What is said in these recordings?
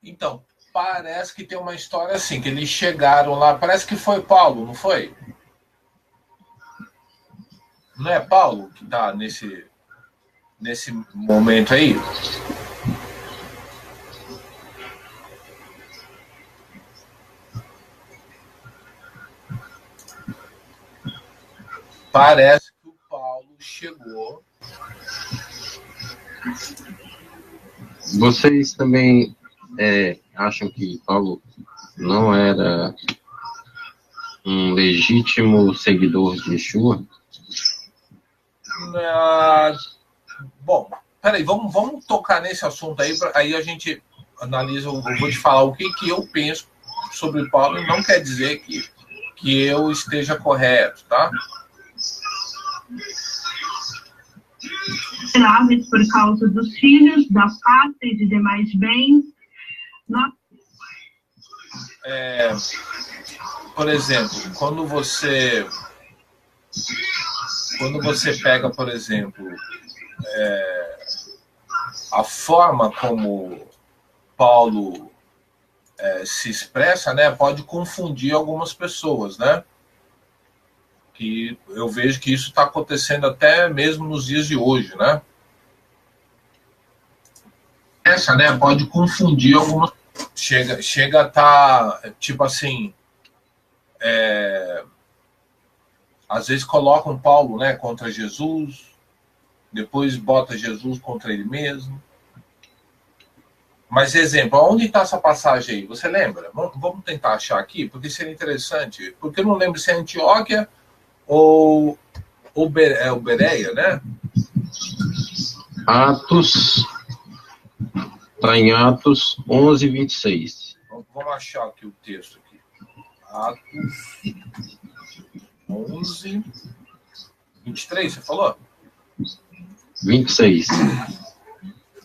Então, parece que tem uma história assim, que eles chegaram lá, parece que foi Paulo, não foi? Não é Paulo que está nesse momento aí? Parece que o Paulo chegou. Vocês também acham que Paulo não era um legítimo seguidor de Yeshua? Bom, peraí, vamos tocar nesse assunto aí, aí a gente analisa, eu vou te falar o que eu penso sobre Paulo, e não quer dizer que eu esteja correto, tá? Por causa dos filhos, da pátria e de demais bens. Por exemplo, quando você pega, por exemplo, a forma como Paulo se expressa, né, pode confundir algumas pessoas, né? Que eu vejo que isso está acontecendo até mesmo nos dias de hoje, né? Essa, né, pode confundir algumas. Chega a estar, tipo assim, às vezes colocam Paulo, né, contra Jesus, depois bota Jesus contra ele mesmo. Mas, exemplo, onde está essa passagem aí? Você lembra? Vamos tentar achar aqui, porque seria interessante. Porque eu não lembro se é Antioquia ou Bereia, né? Está em Atos 11, 26. Vamos achar aqui o texto. Aqui. Atos 11, 23, você falou? 26.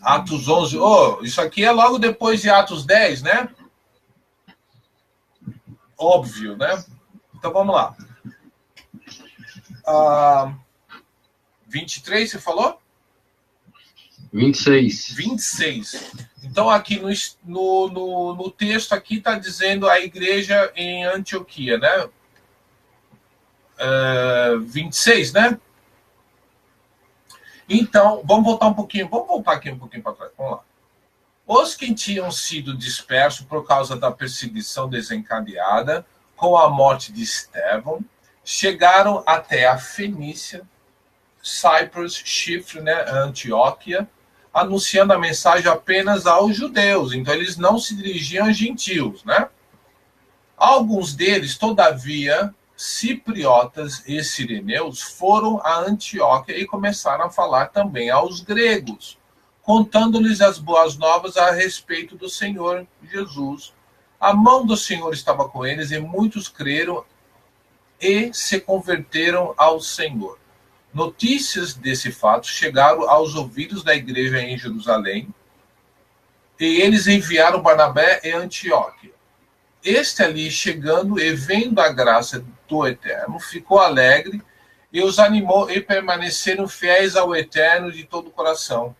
Atos 11. Isso aqui é logo depois de Atos 10, né? Óbvio, né? Então vamos lá. 23, você falou? 26. 26. Então aqui no texto aqui está dizendo a igreja em Antioquia, né? 26, né? Então, vamos voltar aqui um pouquinho para trás. Vamos lá. Os que tinham sido dispersos por causa da perseguição desencadeada com a morte de Estevão, chegaram até a Fenícia, Cyprus, Chifre, né, Antioquia, anunciando a mensagem apenas aos judeus. Então, eles não se dirigiam a gentios, né? Alguns deles, todavia, cipriotas e sireneus, foram a Antioquia e começaram a falar também aos gregos, contando-lhes as boas novas a respeito do Senhor Jesus. A mão do Senhor estava com eles e muitos creram e se converteram ao Senhor. Notícias desse fato chegaram aos ouvidos da igreja em Jerusalém e eles enviaram Barnabé e Antioquia. Este ali, chegando e vendo a graça do Eterno, ficou alegre e os animou e permaneceram fiéis ao Eterno de todo o coração.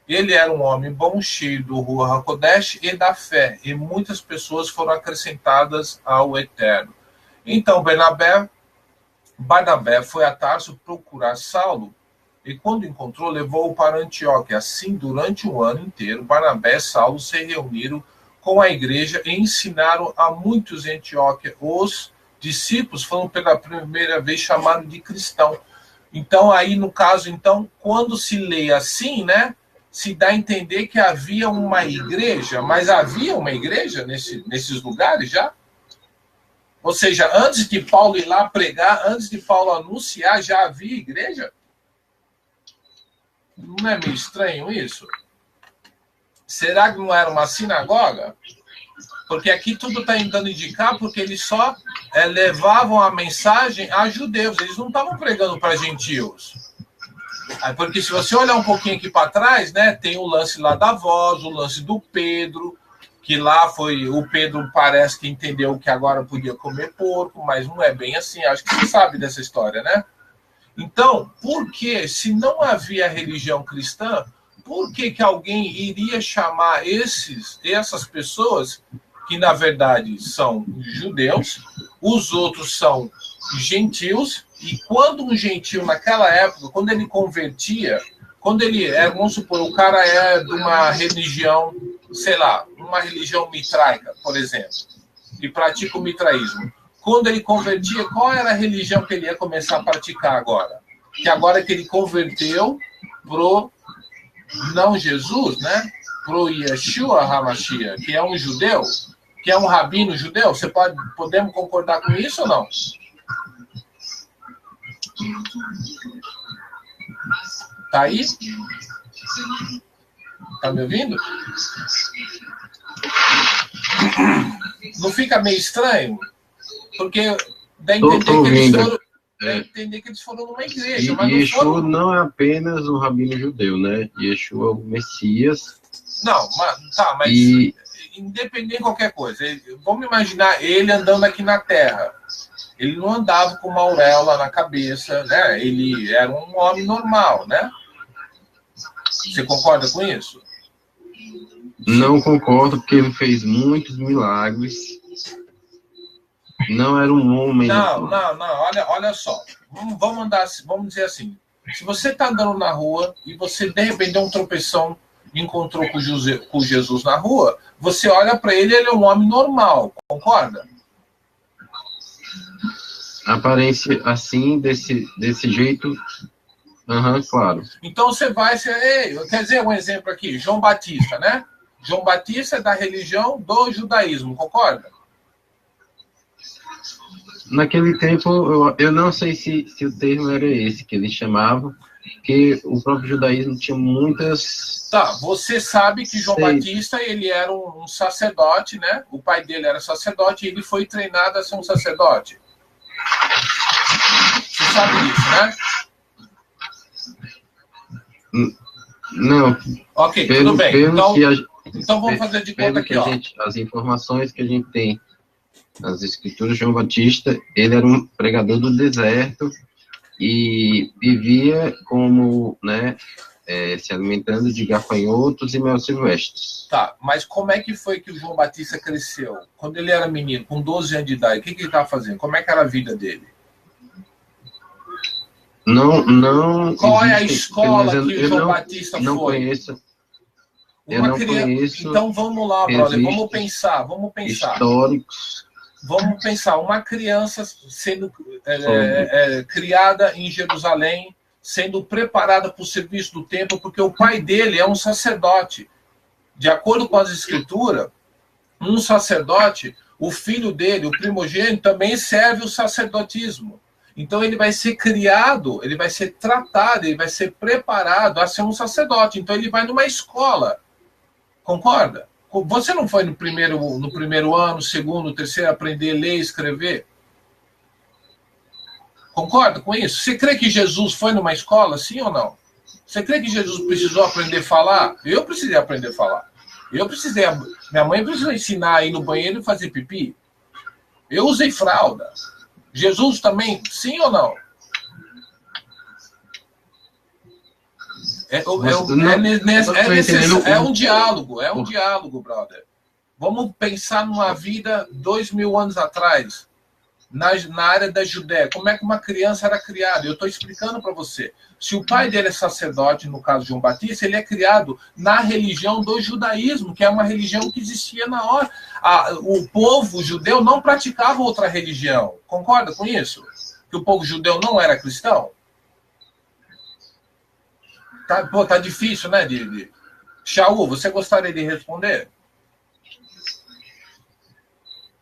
Ele era um homem bom, cheio do Ruach HaKodesh e da fé, e muitas pessoas foram acrescentadas ao Eterno. Então Barnabé foi a Tarso procurar Saulo, e quando encontrou, levou-o para Antioquia. Assim, durante um ano inteiro, Barnabé e Saulo se reuniram com a igreja e ensinaram a muitos em Antioquia. Os discípulos foram pela primeira vez chamados de cristão. Então, aí no caso, então, quando se lê assim, né, se dá a entender que havia uma igreja, mas havia uma igreja nesses lugares já? Ou seja, antes de Paulo ir lá pregar, antes de Paulo anunciar, já havia igreja? Não é meio estranho isso? Será que não era uma sinagoga? Porque aqui tudo está tentando indicar, porque eles só levavam a mensagem a judeus, eles não estavam pregando para gentios. Porque se você olhar um pouquinho aqui para trás, né, tem o lance lá da voz, o lance do Pedro, que lá foi, o Pedro parece que entendeu que agora podia comer porco, mas não é bem assim, acho que você sabe dessa história, né? Então, por que, se não havia religião cristã, por que alguém iria chamar essas pessoas, que na verdade são judeus, os outros são gentios, e quando um gentio, naquela época, quando ele convertia, quando ele é, vamos supor, o cara é de uma religião, sei lá, uma religião mitraica, por exemplo, e pratica o mitraísmo. Quando ele convertia, qual era a religião que ele ia começar a praticar agora? Que agora que ele converteu pro não Jesus, né? Pro Yeshua HaMashiach, que é um judeu, que é um rabino judeu. Podemos concordar com isso ou não? Tá aí? Tá me ouvindo? Não fica meio estranho? Porque dá a entender que eles foram numa igreja. Mas Yeshua não é apenas um rabino judeu, né? Yeshua é o Messias. Não, mas independente de qualquer coisa. Vamos imaginar ele andando aqui na Terra. Ele não andava com uma auréola na cabeça, né? Ele era um homem normal, né? Você concorda com isso? Não concordo, porque ele fez muitos milagres. Não era um homem. Não. Olha só. Vamos dizer assim. Se você está andando na rua e você de repente deu um tropeção e encontrou com Jesus na rua, você olha para ele, ele é um homem normal, concorda? Aparência assim, desse jeito. Claro. Então você vai ser. Quer dizer, um exemplo aqui, João Batista, né? João Batista é da religião do judaísmo, concorda? Naquele tempo, eu não sei se o termo era esse que ele chamava, porque o próprio judaísmo tinha muitas... Tá, você sabe que João Batista, ele era um sacerdote, né? O pai dele era sacerdote e ele foi treinado a ser um sacerdote. Você sabe disso, né? Não. Ok, tudo bem. Então vamos fazer de conta aqui, ó. As informações que a gente tem nas escrituras, João Batista, ele era um pregador do deserto e vivia como, né, se alimentando de gafanhotos e mel silvestres. Tá, mas como é que foi que o João Batista cresceu? Quando ele era menino, com 12 anos de idade, o que ele estava fazendo? Como é que era a vida dele? Não. Qual é a escola que o João Batista não foi? Conheço. Conheço. Então vamos lá, brother. Vamos pensar. Históricos. Vamos pensar. Uma criança sendo criada em Jerusalém, sendo preparada para o serviço do templo, porque o pai dele é um sacerdote. De acordo com as escrituras, um sacerdote, o filho dele, o primogênito, também serve o sacerdotismo. Então ele vai ser criado, ele vai ser tratado, ele vai ser preparado a ser um sacerdote. Então ele vai numa escola. Concorda? Você não foi no primeiro ano, segundo, terceiro, aprender a ler e escrever? Concorda com isso? Você crê que Jesus foi numa escola, sim ou não? Você crê que Jesus precisou aprender a falar? Eu precisei aprender a falar. Minha mãe precisou ensinar a ir no banheiro e fazer pipi. Eu usei fralda. Jesus também, sim ou não? É um diálogo, brother. Vamos pensar numa vida 2000 anos atrás, na área da Judéia. Como é que uma criança era criada? Eu estou explicando para você. Se o pai dele é sacerdote, no caso de João Batista, ele é criado na religião do judaísmo, que é uma religião que existia na hora. O povo judeu não praticava outra religião. Concorda com isso? Que o povo judeu não era cristão? Tá difícil, né, Shaul, você gostaria de responder?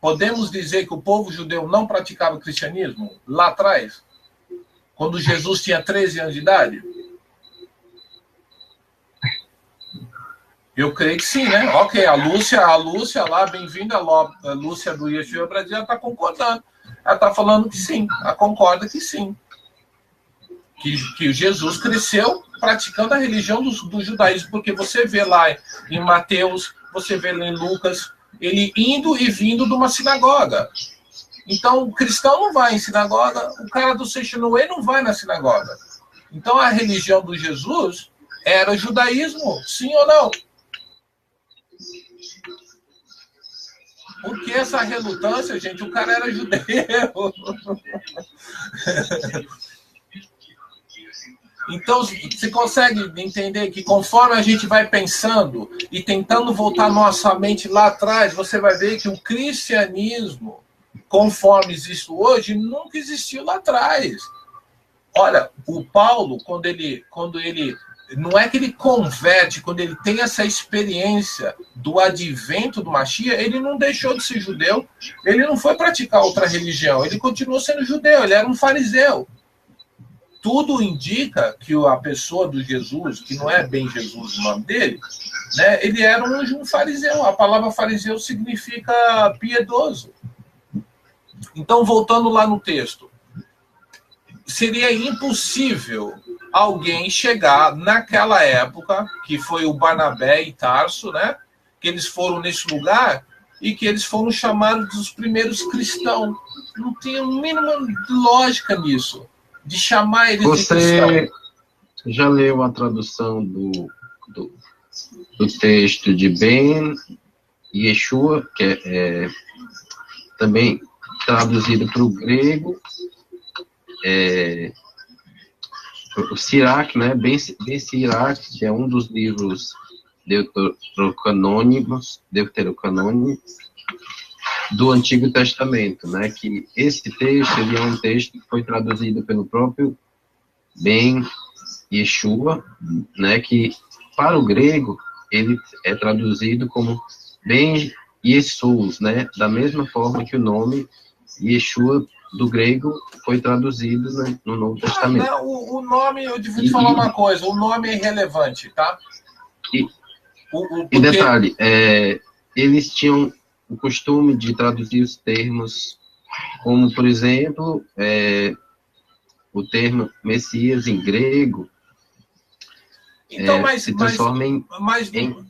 Podemos dizer que o povo judeu não praticava o cristianismo lá atrás? Quando Jesus tinha 13 anos de idade? Eu creio que sim, né? Ok, a Lúcia lá, bem-vinda, a Lúcia do Yeshua Brasil, ela está concordando. Ela está falando que sim, ela concorda que sim. Que Jesus cresceu praticando a religião do judaísmo, porque você vê lá em Mateus, você vê lá em Lucas, ele indo e vindo de uma sinagoga. Então, o cristão não vai em sinagoga, o cara do Seixinoe não vai na sinagoga. Então, a religião do Jesus Era judaísmo, sim ou não? Por que essa relutância, gente? O cara era judeu. Então, você consegue entender que conforme a gente vai pensando e tentando voltar nossa mente lá atrás, você vai ver que o cristianismo, conforme existe hoje, nunca existiu lá atrás. Olha, o Paulo, quando ele não é que ele converte, quando ele tem essa experiência do advento do Mashiach, ele não deixou de ser judeu, ele não foi praticar outra religião, ele continuou sendo judeu, ele era um fariseu. Tudo indica que a pessoa do Jesus, que não é bem Jesus o nome dele, né, ele era um fariseu. A palavra fariseu significa piedoso. Então, voltando lá no texto, seria impossível alguém chegar naquela época, que foi o Barnabé e Tarso, né, que eles foram nesse lugar e que eles foram chamados dos primeiros cristãos. Não tem a mínima lógica nisso, de chamar eles de cristão. Você já leu a tradução do texto de Ben Yeshua, que é também traduzido para o grego, o Sirac, né? Ben Sirac, que é um dos livros deuterocanônicos do Antigo Testamento, né? Que esse texto, ele é um texto que foi traduzido pelo próprio Ben Yeshua, né? Que para o grego ele é traduzido como Ben Jesus, né? Da mesma forma que o nome Yeshua do grego foi traduzido, né, no Novo Testamento. Não, o nome, eu devia te falar uma coisa, o nome é irrelevante, tá? E detalhe, eles tinham o costume de traduzir os termos, como, por exemplo, o termo Messias em grego, então, se transforma em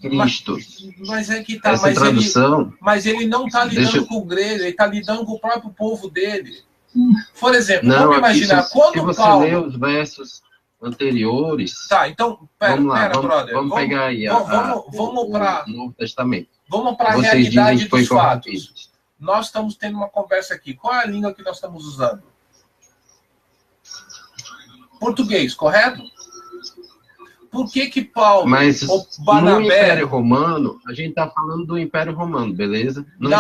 Cristo. Mas é que tá, essa tradução... Mas ele não está lidando com o grego, ele está lidando com o próprio povo dele. Por exemplo, vamos imaginar, se você ler os versos anteriores... Tá, então, pera, brother. Vamos pegar aí vamos para o Novo Testamento. Vamos para a realidade dos fatos. Nós estamos tendo uma conversa aqui. Qual é a língua que nós estamos usando? Português, correto? Por que Paulo, mas o Barnabé... no Império Romano, a gente está falando do Império Romano, beleza? Não,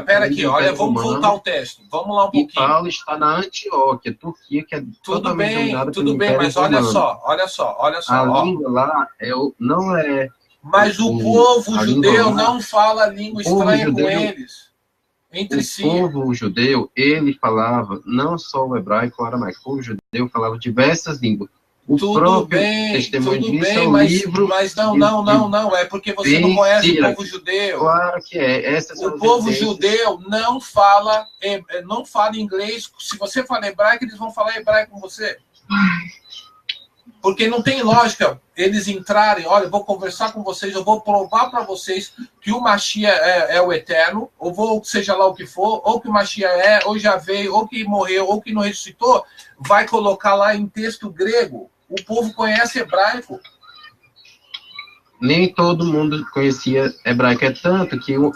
pera aqui, olha, vamos voltar ao texto. Vamos lá um pouquinho. E Paulo está na Antioquia, Turquia, que é totalmente dominada pelo Império Romano. Tudo bem, mas olha só. A língua lá não é... Mas o povo judeu não fala língua estranha com eles, entre si. O povo judeu, ele falava não só o hebraico ou o aramaico, o povo judeu falava diversas línguas. Tudo bem, mas não, é porque você não conhece o povo judeu. Claro que é. O povo judeu não fala inglês. Se você fala hebraico, eles vão falar hebraico com você. Porque não tem lógica eles entrarem, olha, eu vou conversar com vocês, eu vou provar para vocês que o Mashiach é o eterno, ou seja lá o que for, ou que o Mashiach ou já veio, ou que morreu, ou que não ressuscitou, vai colocar lá em texto grego. O povo conhece hebraico. Nem todo mundo conhecia hebraico, é tanto que uma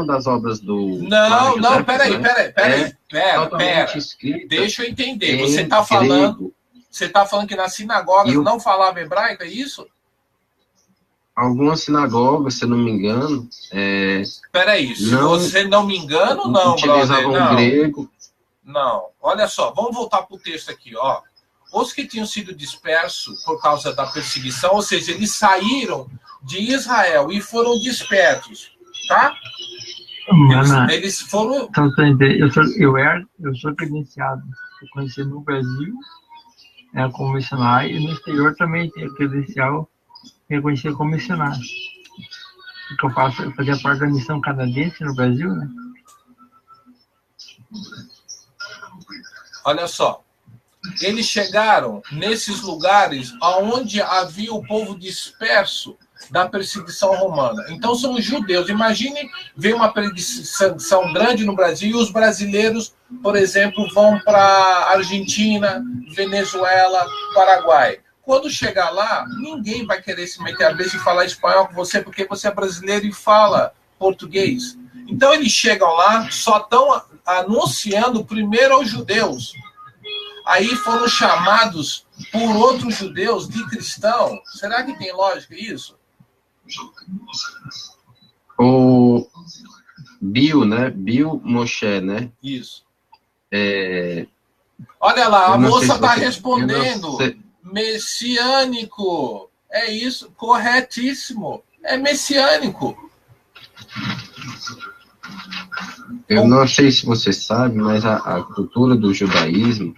das obras do... Não, peraí. Deixa eu entender. Você está falando que nas sinagogas não falava hebraico, é isso? Algumas sinagogas, se eu não me engano... Peraí, se você não me engano, não, utilizavam brother. Não. Grego. Não, olha só, vamos voltar para o texto aqui, ó. Os que tinham sido dispersos por causa da perseguição, ou seja, eles saíram de Israel e foram dispersos, tá? Eles foram... Então, eu sou credenciado. Eu conheci no Brasil, como missionário, e no exterior também tenho credencial reconhecido como missionário. Porque eu fazia parte da missão canadense no Brasil, né? Olha só, eles chegaram nesses lugares onde havia o povo disperso da perseguição romana. Então são os judeus. Imagine ver uma perseguição grande no Brasil e os brasileiros, por exemplo, vão para Argentina, Venezuela, Paraguai. Quando chegar lá, ninguém vai querer se meter a cabeça e falar espanhol com você, porque você é brasileiro e fala português. Então eles chegam lá, só estão anunciando primeiro aos judeus. Aí foram chamados por outros judeus de cristão. Será que tem lógica isso? O Bill, né? Bill Moshe, né? Isso. Olha lá, a moça está respondendo. Messiânico. É isso, corretíssimo. É messiânico. Eu não sei se você sabe, mas a cultura do judaísmo,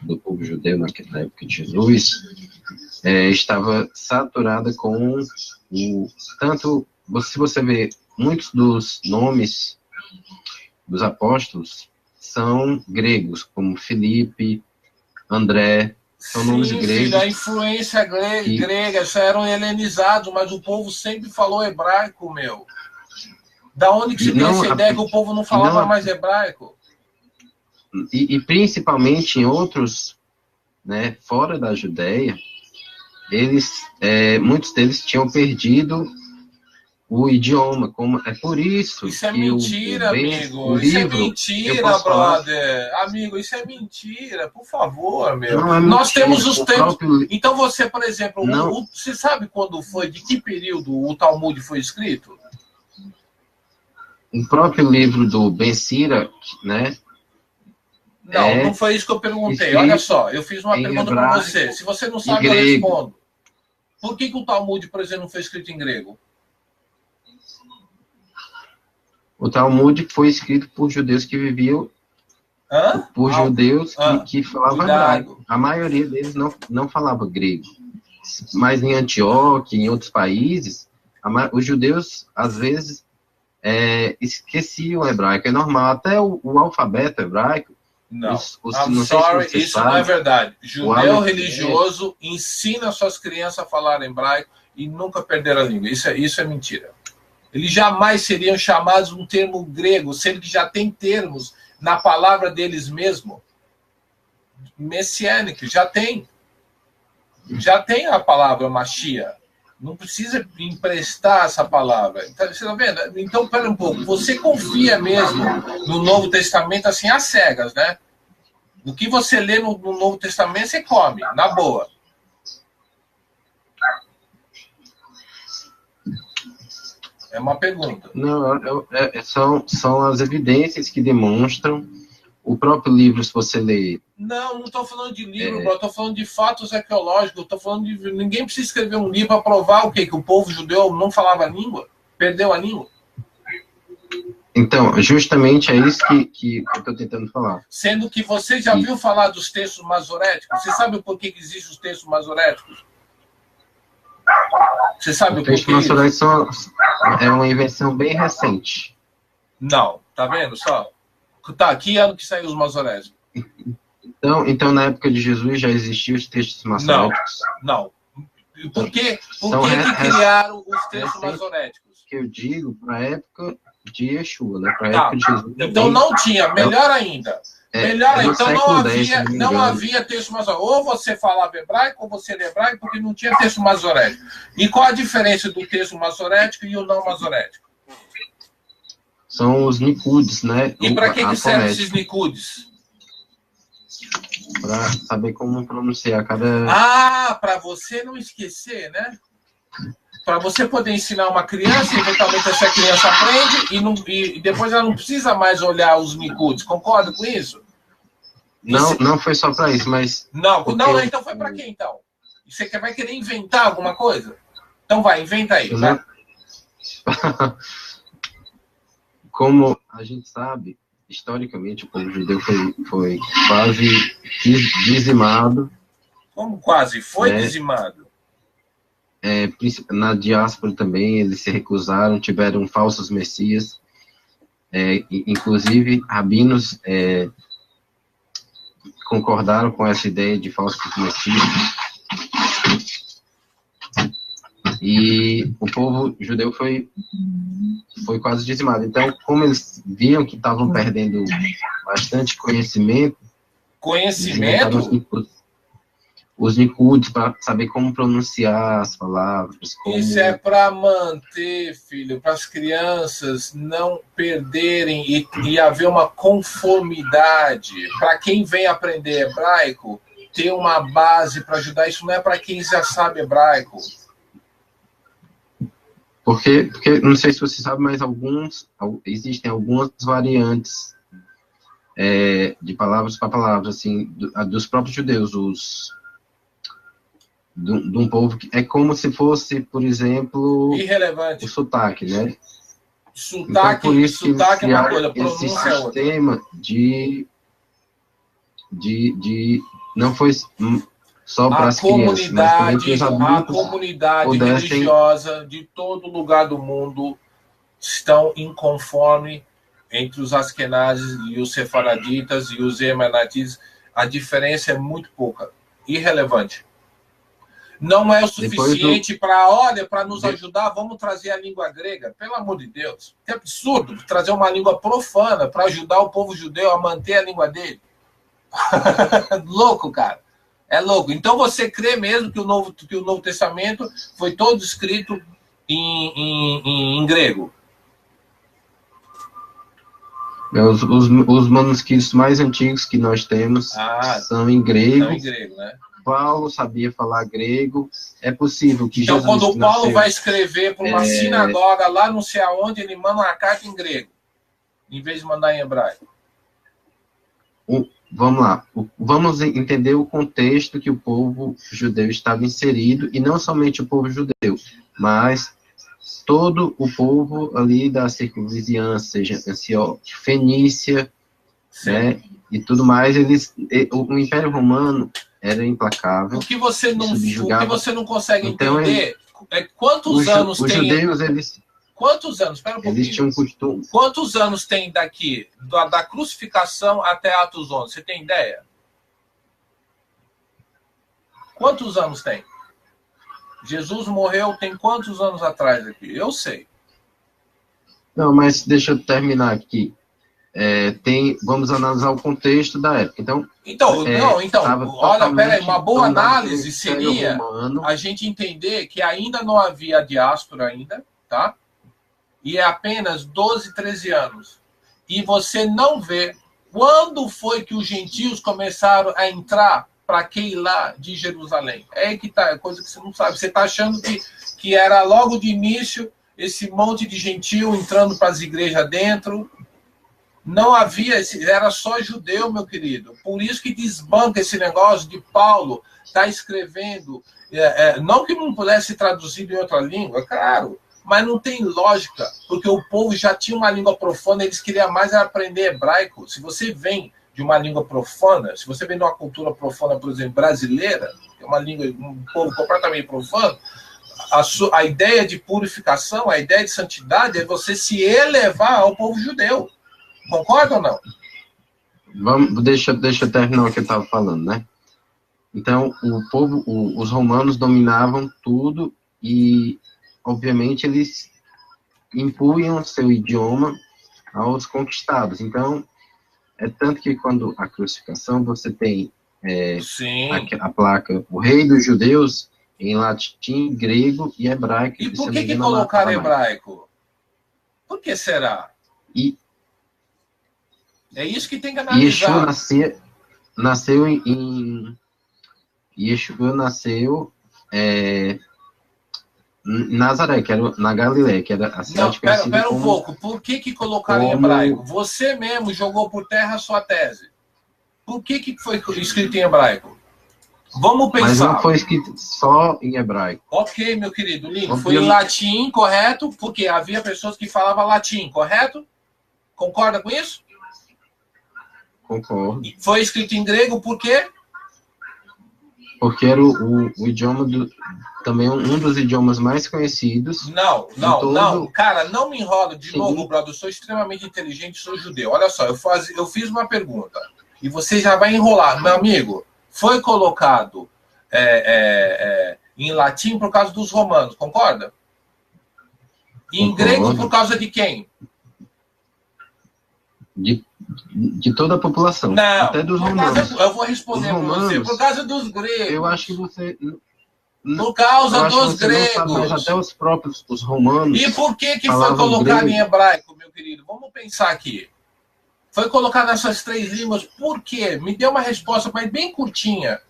do povo judeu na época de Jesus, estava saturada com tanto, se você vê, muitos dos nomes dos apóstolos são gregos, como Filipe, André, são nomes gregos. Filho, a influência grega, já eram helenizados, mas o povo sempre falou hebraico, meu. Da onde que se tem essa ideia que o povo não falava mais hebraico? E principalmente em outros, né, fora da Judéia, muitos deles tinham perdido o idioma. É por isso é mentira, amigo. Isso é mentira, brother. Amigo, isso é mentira. Por favor, meu. Não, nós temos os tempos. Próprio... Então você, por exemplo, você sabe quando foi, de que período o Talmud foi escrito? O próprio livro do Ben Sira, né? Não foi isso que eu perguntei. Olha só, eu fiz uma pergunta para você. Se você não sabe, eu respondo. Por que o Talmud, por exemplo, não foi escrito em grego? O Talmud foi escrito por judeus que viviam... Por judeus que falavam hebraico. A maioria deles não falava grego. Mas em Antioquia, em outros países, os judeus, às vezes, esqueciam o hebraico. É normal. Até o alfabeto hebraico... Não, isso não é verdade. Judeu religioso ensina suas crianças a falar hebraico e nunca perder a língua. Isso é mentira. Eles jamais seriam chamados um termo grego, sendo que já tem termos na palavra deles mesmo. Messiânico, já tem. Já tem a palavra Mashiach. Não precisa emprestar essa palavra. Então, você está vendo? Então, pera um pouco. Você confia mesmo no Novo Testamento assim, às cegas, né? O que você lê no Novo Testamento, você come, na boa. É uma pergunta. Não, são as evidências que demonstram. O próprio livro, se você ler... Não estou falando de livro, bro. Estou falando de fatos arqueológicos. Estou falando de... Ninguém precisa escrever um livro para provar o quê? Que o povo judeu não falava a língua? Perdeu a língua? Então, justamente é isso que eu estou tentando falar. Sendo que você já viu falar dos textos masoréticos? Você sabe o porquê que existem os textos masoréticos? Você sabe o porquê? Os textos masoréticos é uma invenção bem recente. Não, tá vendo só? Tá, que ano que saiu os masoréticos? Então, na época de Jesus já existiam os textos masoréticos? Não. Por que criaram os textos masoréticos? Que eu digo, para a época de Yeshua, né? Para a época de Jesus. Então não tinha, melhor ainda. Então não havia texto masorético. Ou você falava hebraico, ou você era hebraico, porque não tinha texto masorético. E qual a diferença do texto masorético e o não masorético? São os Nikudes, né? E para que servem esses Nikudes? Para saber como pronunciar cada... para você não esquecer, né? Para você poder ensinar uma criança, eventualmente essa criança aprende e depois ela não precisa mais olhar os Nikudes. Concorda com isso? Não foi só para isso, mas... Não, então foi para quê, então? Você vai querer inventar alguma coisa? Então vai, inventa aí. Vai. Como a gente sabe, historicamente, o povo judeu foi quase dizimado. Como quase? Foi dizimado? Na diáspora também, eles se recusaram, tiveram falsos messias. Inclusive, rabinos concordaram com essa ideia de falsos messias. E o povo judeu foi quase dizimado. Então, como eles viam que estavam perdendo bastante conhecimento, eles inventaram os Nicudes para saber como pronunciar as palavras. Isso é para manter, filho, para as crianças não perderem e haver uma conformidade. Para quem vem aprender hebraico, ter uma base para ajudar. Isso não é para quem já sabe hebraico. Porque, não sei se você sabe, mas existem algumas variantes de palavras para palavras, assim, dos próprios judeus, de um povo que é como se fosse, por exemplo, irrelevante. O sotaque, né? Sotaque, então, por isso sotaque é uma coisa, pronúncia esse sistema de não foi só para as crianças, mas também para os adultos. A comunidade religiosa de todo lugar do mundo estão inconforme entre os askenazes e os sefaraditas e os emanatitas. A diferença é muito pouca, irrelevante. Não é o suficiente para nos ajudar, vamos trazer a língua grega. Pelo amor de Deus, que absurdo trazer uma língua profana para ajudar o povo judeu a manter a língua dele. Louco, cara. É louco. Então você crê mesmo que o Novo Testamento foi todo escrito em grego? Os manuscritos mais antigos que nós temos são em grego. São em grego, né? Paulo sabia falar grego. É possível que então, Jesus quando o Paulo vai escrever para uma sinagoga lá não sei aonde, ele manda uma carta em grego, em vez de mandar em hebraico. Vamos lá. Vamos entender o contexto que o povo judeu estava inserido, e não somente o povo judeu, mas todo o povo ali da circunvizinhança, seja Antioquia, Fenícia, né, e tudo mais. O Império Romano era implacável. O que você não consegue entender é quantos anos os tem... judeus, Quantos anos? Espera um pouquinho. Eles tinham costume. Quantos anos tem daqui, da crucificação até Atos 11? Você tem ideia? Quantos anos tem? Jesus morreu tem quantos anos atrás aqui? Eu sei. Não, mas deixa eu terminar aqui. Vamos analisar o contexto da época. Então olha, peraí, uma boa análise seria a gente entender que ainda não havia diáspora ainda, tá? E é apenas 12, 13 anos. E você não vê quando foi que os gentios começaram a entrar para Keilah de Jerusalém. É aí que tá, é coisa que você não sabe. Você está achando que era logo de início esse monte de gentio entrando para as igrejas dentro. Não havia, era só judeu, meu querido. Por isso que desbanca esse negócio de Paulo estar escrevendo. Não que não pudesse traduzir em outra língua, claro, mas não tem lógica, porque o povo já tinha uma língua profana, eles queriam mais aprender hebraico. Se você vem de uma língua profana, se você vem de uma cultura profana, por exemplo, brasileira, que é uma língua, um povo completamente profano, a ideia de purificação, a ideia de santidade é você se elevar ao povo judeu. Concorda ou não? Deixa eu terminar o que eu estava falando, né? Então, os romanos dominavam tudo e, obviamente, eles impunham seu idioma aos conquistados. Então, é tanto que quando a crucificação você tem a placa, o rei dos judeus, em latim, grego e hebraico. E por que colocaram hebraico? Por que será? É isso que tem que analisar. Yeshua nasceu em Nazaré, que era na Galileia, que era a cidade conhecida como... Pera um pouco. Por que colocaram em hebraico? Você mesmo jogou por terra a sua tese. Por que foi escrito em hebraico? Vamos pensar. Mas não foi escrito só em hebraico. Ok, meu querido, lindo. Foi em latim, correto? Porque havia pessoas que falavam latim, correto? Concorda com isso? Concordo. Foi escrito em grego por quê? Porque era o idioma também um dos idiomas mais conhecidos. Não. Cara, não me enrola de novo, brother. Eu sou extremamente inteligente, sou judeu. Olha só, eu fiz uma pergunta e você já vai enrolar. Meu amigo, foi colocado Em latim, por causa dos romanos, concorda? E em grego, por causa de quem? De toda a população. Não, até dos romanos. Eu vou responder para você. Por causa dos gregos. Eu acho que você... Por causa dos gregos. Não sabe, mas até os próprios os romanos. E por que foi colocado em hebraico, meu querido? Vamos pensar aqui. Foi colocado nessas 3 línguas. Por quê? Me dê uma resposta, mas bem curtinha.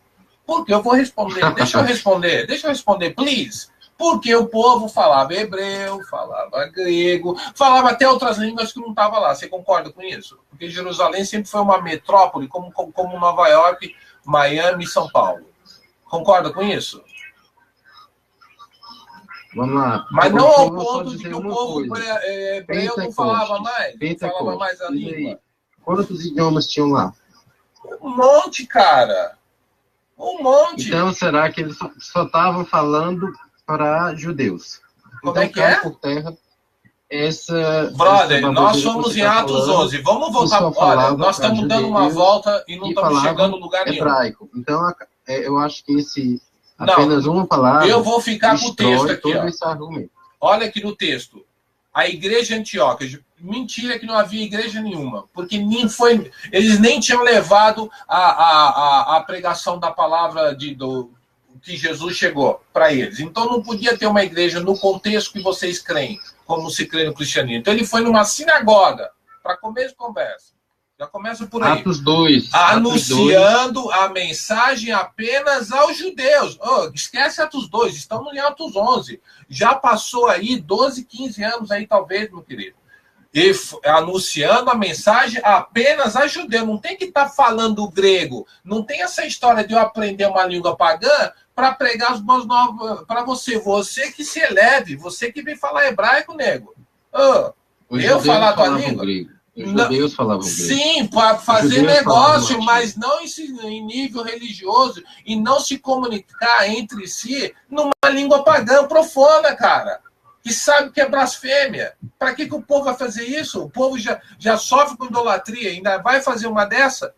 Por quê? Eu vou responder. Deixa eu responder, please. Porque o povo falava hebreu, falava grego, falava até outras línguas que não estavam lá. Você concorda com isso? Porque Jerusalém sempre foi uma metrópole, como Nova York, Miami e São Paulo. Concorda com isso? Vamos lá. Mas não ao ponto de que o povo hebreu não falava mais. Não falava mais a língua. Quantos idiomas tinham lá? Um monte, cara. Um monte. Então, será que eles só estavam falando para judeus? Como então, é que é? Por terra, Brother, nós somos em Atos 11. Vamos voltar. Olha, nós estamos dando uma volta e não estamos chegando em lugar nenhum. Hebraico. Então, eu acho que apenas uma palavra. Eu vou ficar com o texto aqui. Todo esse argumento. Olha aqui no texto. A igreja Antioquia. Mentira que não havia igreja nenhuma. Porque eles nem tinham levado a pregação da palavra que Jesus chegou para eles. Então não podia ter uma igreja no contexto que vocês creem, como se crê no cristianismo. Então ele foi numa sinagoga, para começo de conversa. Já começa por aí. Atos 2. Anunciando a mensagem apenas aos judeus. Esquece Atos 2, estamos em Atos 11. Já passou aí 12, 15 anos aí, talvez, meu querido. E anunciando a mensagem apenas a judeu. Não tem que estar falando grego. Não tem essa história de eu aprender uma língua pagã para pregar as boas novas para você. Você que se eleve. Você que vem falar hebraico, nego. Eu falar tua língua? Os judeus falavam grego. Sim, para fazer negócio, mas não em nível religioso e não se comunicar entre si numa língua pagã profana, cara. Que sabe que é blasfêmia. Para que o povo vai fazer isso? O povo já sofre com idolatria, ainda vai fazer uma dessa?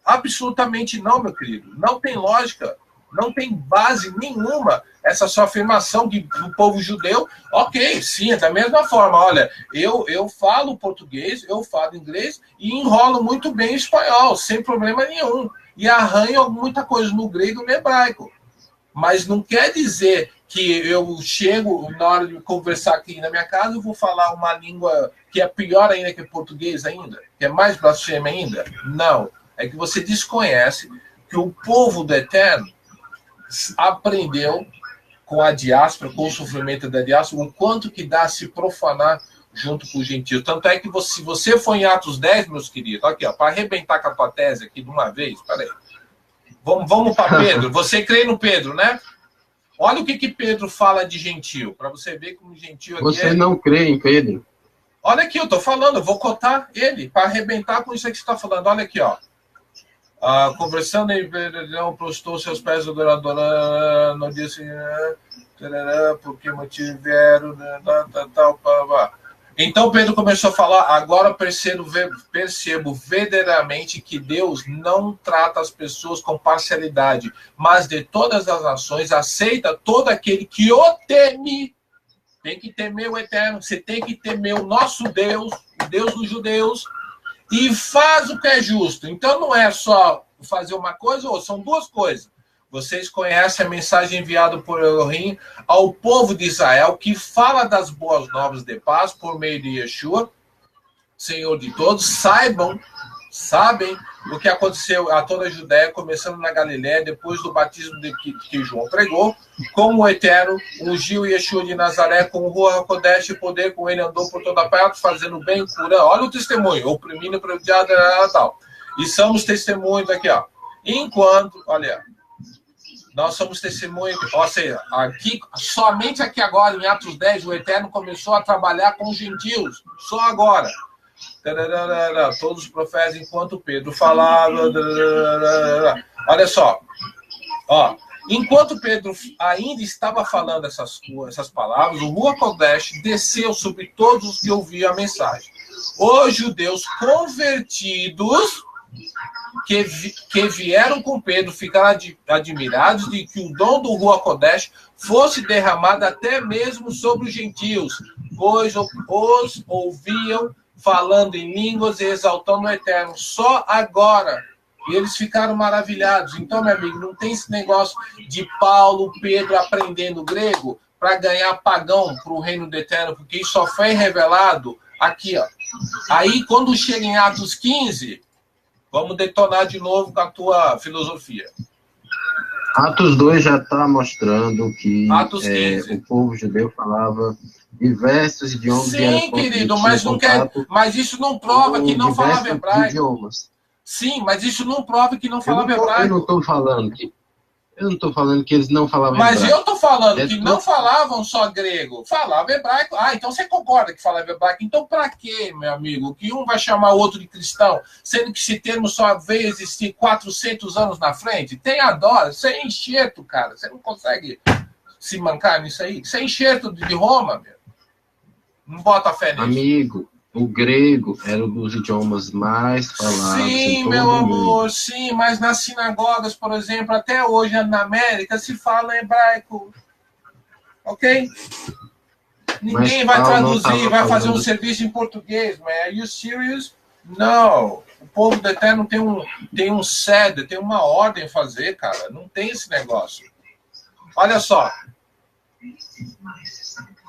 Absolutamente não, meu querido. Não tem lógica, não tem base nenhuma essa sua afirmação que o povo judeu, ok, sim, é da mesma forma. Olha, eu falo português, eu falo inglês e enrolo muito bem o espanhol, sem problema nenhum. E arranho muita coisa no grego e no hebraico. Mas não quer dizer que eu chego, na hora de conversar aqui na minha casa, eu vou falar uma língua que é pior ainda que português ainda, que é mais blasfêmia ainda. Não. É que você desconhece que o povo do Eterno aprendeu com a diáspora, com o sofrimento da diáspora, o quanto que dá a se profanar junto com os gentios. Tanto é que se você for em Atos 10, meus queridos, aqui, ó, para arrebentar com a tua tese aqui de uma vez, peraí. Vamos para Pedro. Você crê no Pedro, né? Olha o que Pedro fala de gentil, para você ver como gentil aqui Você não crê em Pedro? Olha aqui, eu estou falando, eu vou cotar ele para arrebentar com isso que você está falando. Olha aqui, ó. Conversando em verão, prostou seus pés adorador no dia seguinte, porque motivo vieram, tal. Então Pedro começou a falar, agora percebo verdadeiramente que Deus não trata as pessoas com parcialidade, mas de todas as nações aceita todo aquele que o teme. Tem que temer o Eterno, você tem que temer o nosso Deus, o Deus dos judeus, e faz o que é justo. Então não é só fazer uma coisa, ou são duas coisas. Vocês conhecem a mensagem enviada por Elohim ao povo de Israel, que fala das boas novas de paz por meio de Yeshua, Senhor de todos. Sabem o que aconteceu a toda a Judéia, começando na Galiléia, depois do batismo que João pregou, como o Eterno ungiu Yeshua de Nazaré com o Ruach HaKodesh e poder, com ele andou por toda parte, fazendo bem, curando. Olha o testemunho, oprimindo, prejudicado, tal. E somos testemunhos aqui, ó. Enquanto, olha, nós somos testemunhos, ou seja, somente aqui agora, em Atos 10, o Eterno começou a trabalhar com os gentios, só agora. Todos os profetas, enquanto Pedro falava. Olha só, ó, enquanto Pedro ainda estava falando essas palavras, o Ruach HaKodesh desceu sobre todos os que ouviam a mensagem. Os judeus convertidos que vieram com Pedro ficaram admirados de que o dom do Ruach Kodesh fosse derramado até mesmo sobre os gentios, pois os ouviam falando em línguas e exaltando o Eterno. Só agora. E eles ficaram maravilhados. Então, meu amigo, não tem esse negócio de Paulo, Pedro aprendendo grego para ganhar pagão para o reino do Eterno, porque isso só foi revelado aqui, ó. Aí, quando chega em Atos 15, vamos detonar de novo com a tua filosofia. Atos 2 já está mostrando que o povo judeu falava diversos idiomas. Sim, querido, mas, mas isso não prova que não falava hebraico. Idiomas. Sim, mas isso não prova que não falava hebraico. Eu não estou falando que eles não falavam mas hebraico. Mas eu estou falando que não falavam só grego, falava hebraico. Ah, então você concorda que falava hebraico? Então para quê, meu amigo? Que um vai chamar o outro de cristão, sendo que esse termo só veio existir 400 anos na frente? Tem a dó, isso é enxerto, cara. Você não consegue se mancar nisso aí? Isso é enxerto de Roma, meu. Não bota fé nisso. Amigo, o grego era um dos idiomas mais falados. Sim, meu amor, sim, mas nas sinagogas, por exemplo, até hoje na América se fala hebraico. Ok? Ninguém vai traduzir, vai fazer um serviço em português, man. Are you serious? Não. O povo do Eterno tem um sede, tem uma ordem a fazer, cara. Não tem esse negócio. Olha só.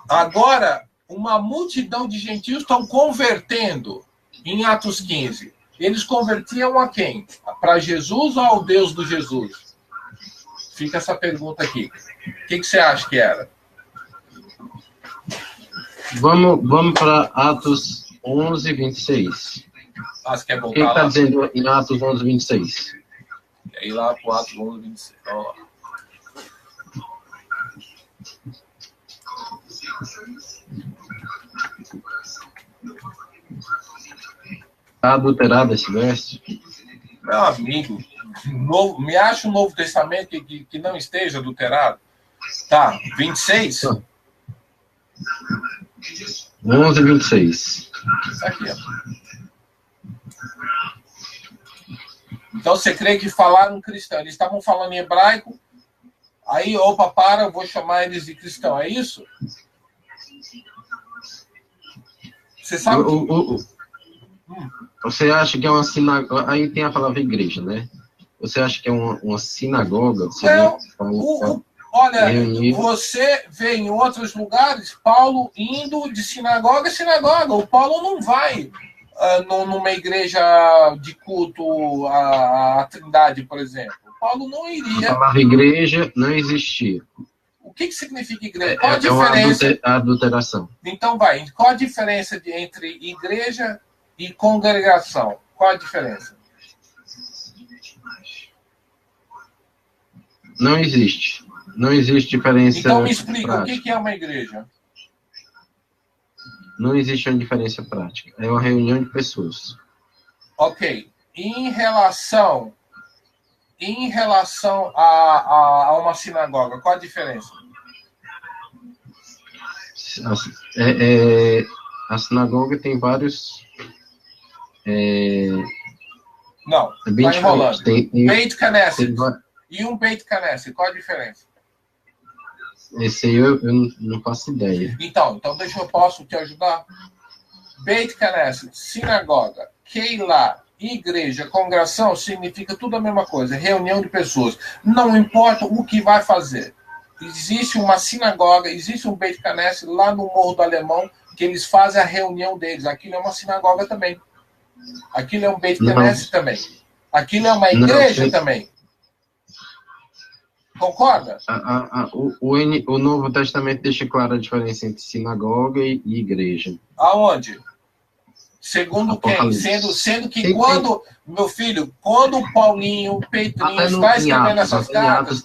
Agora, uma multidão de gentios estão convertendo em Atos 15. Eles convertiam a quem? Para Jesus ou ao Deus do Jesus? Fica essa pergunta aqui. O que você acha que era? Vamos para Atos 11, 26. Você quer voltar Quem está lá? dizendo em Atos 11, 26? Quer ir lá para Atos 11, 26. Vamos lá. Está adulterado esse verso? Meu amigo, me acha um Novo Testamento que não esteja adulterado. Tá, 26? 11, 26. Isso aqui, ó. Então você crê que falaram cristão? Eles estavam falando em hebraico, aí, opa, eu vou chamar eles de cristão, é isso? Você sabe Você acha que é uma sinagoga? Aí tem a palavra igreja, né? Você acha que é uma sinagoga? Olha, você vê em outros lugares Paulo indo de sinagoga a sinagoga. O Paulo não vai numa igreja de culto à Trindade, por exemplo. O Paulo não iria. A palavra igreja não existia. O que significa igreja? Qual a diferença? É uma adulteração. Então vai. Qual a diferença entre igreja e congregação? Qual a diferença? Não existe. Não existe diferença. Então me explica, prática. O que é uma igreja? Não existe uma diferença prática. É uma reunião de pessoas. Ok. Em relação a uma sinagoga, qual a diferença? A sinagoga tem vários... Não, está enrolando. Beit Knesset. E um Beit Knesset, qual a diferença? Esse aí eu não faço ideia. Então posso te ajudar? Beit Knesset, sinagoga, Keilah, igreja, congregação, significa tudo a mesma coisa, reunião de pessoas. Não importa o que vai fazer. Existe uma sinagoga, existe um Beit Knesset lá no Morro do Alemão, que eles fazem a reunião deles. Aquilo é uma sinagoga também. Aquilo é um Beit Knesset também. Aquilo é uma igreja também. Concorda? O Novo Testamento deixa clara a diferença entre sinagoga e igreja. Aonde? Segundo quem? Sendo que quando, meu filho, quando o Paulinho, o Petrinho está escrevendo essas cartas,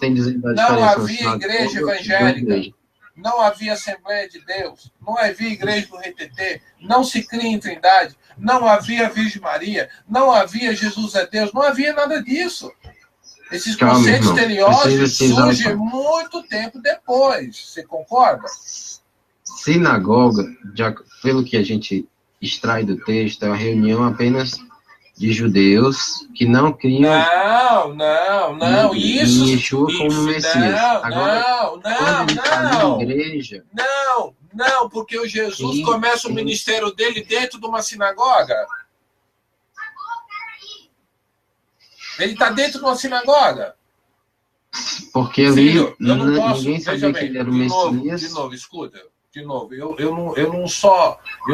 não havia igreja evangélica, não havia Assembleia de Deus, não havia igreja do RTT, não se cria em Trindade, não havia Virgem Maria, não havia Jesus é Deus, não havia nada disso. Esses conceitos teológicos surgem muito tempo depois. Você concorda? Sinagoga, pelo que a gente extrai do texto, é uma reunião apenas de judeus que não criam Não, isso... em Yeshua como Messias. Agora, quando ele fala em igreja... Não, porque o Jesus começa o ministério dele dentro de uma sinagoga. Ele está dentro de uma sinagoga. Porque ali Filho, eu não posso, ninguém sabia que ele era o Messias. De novo, escuta. De novo, eu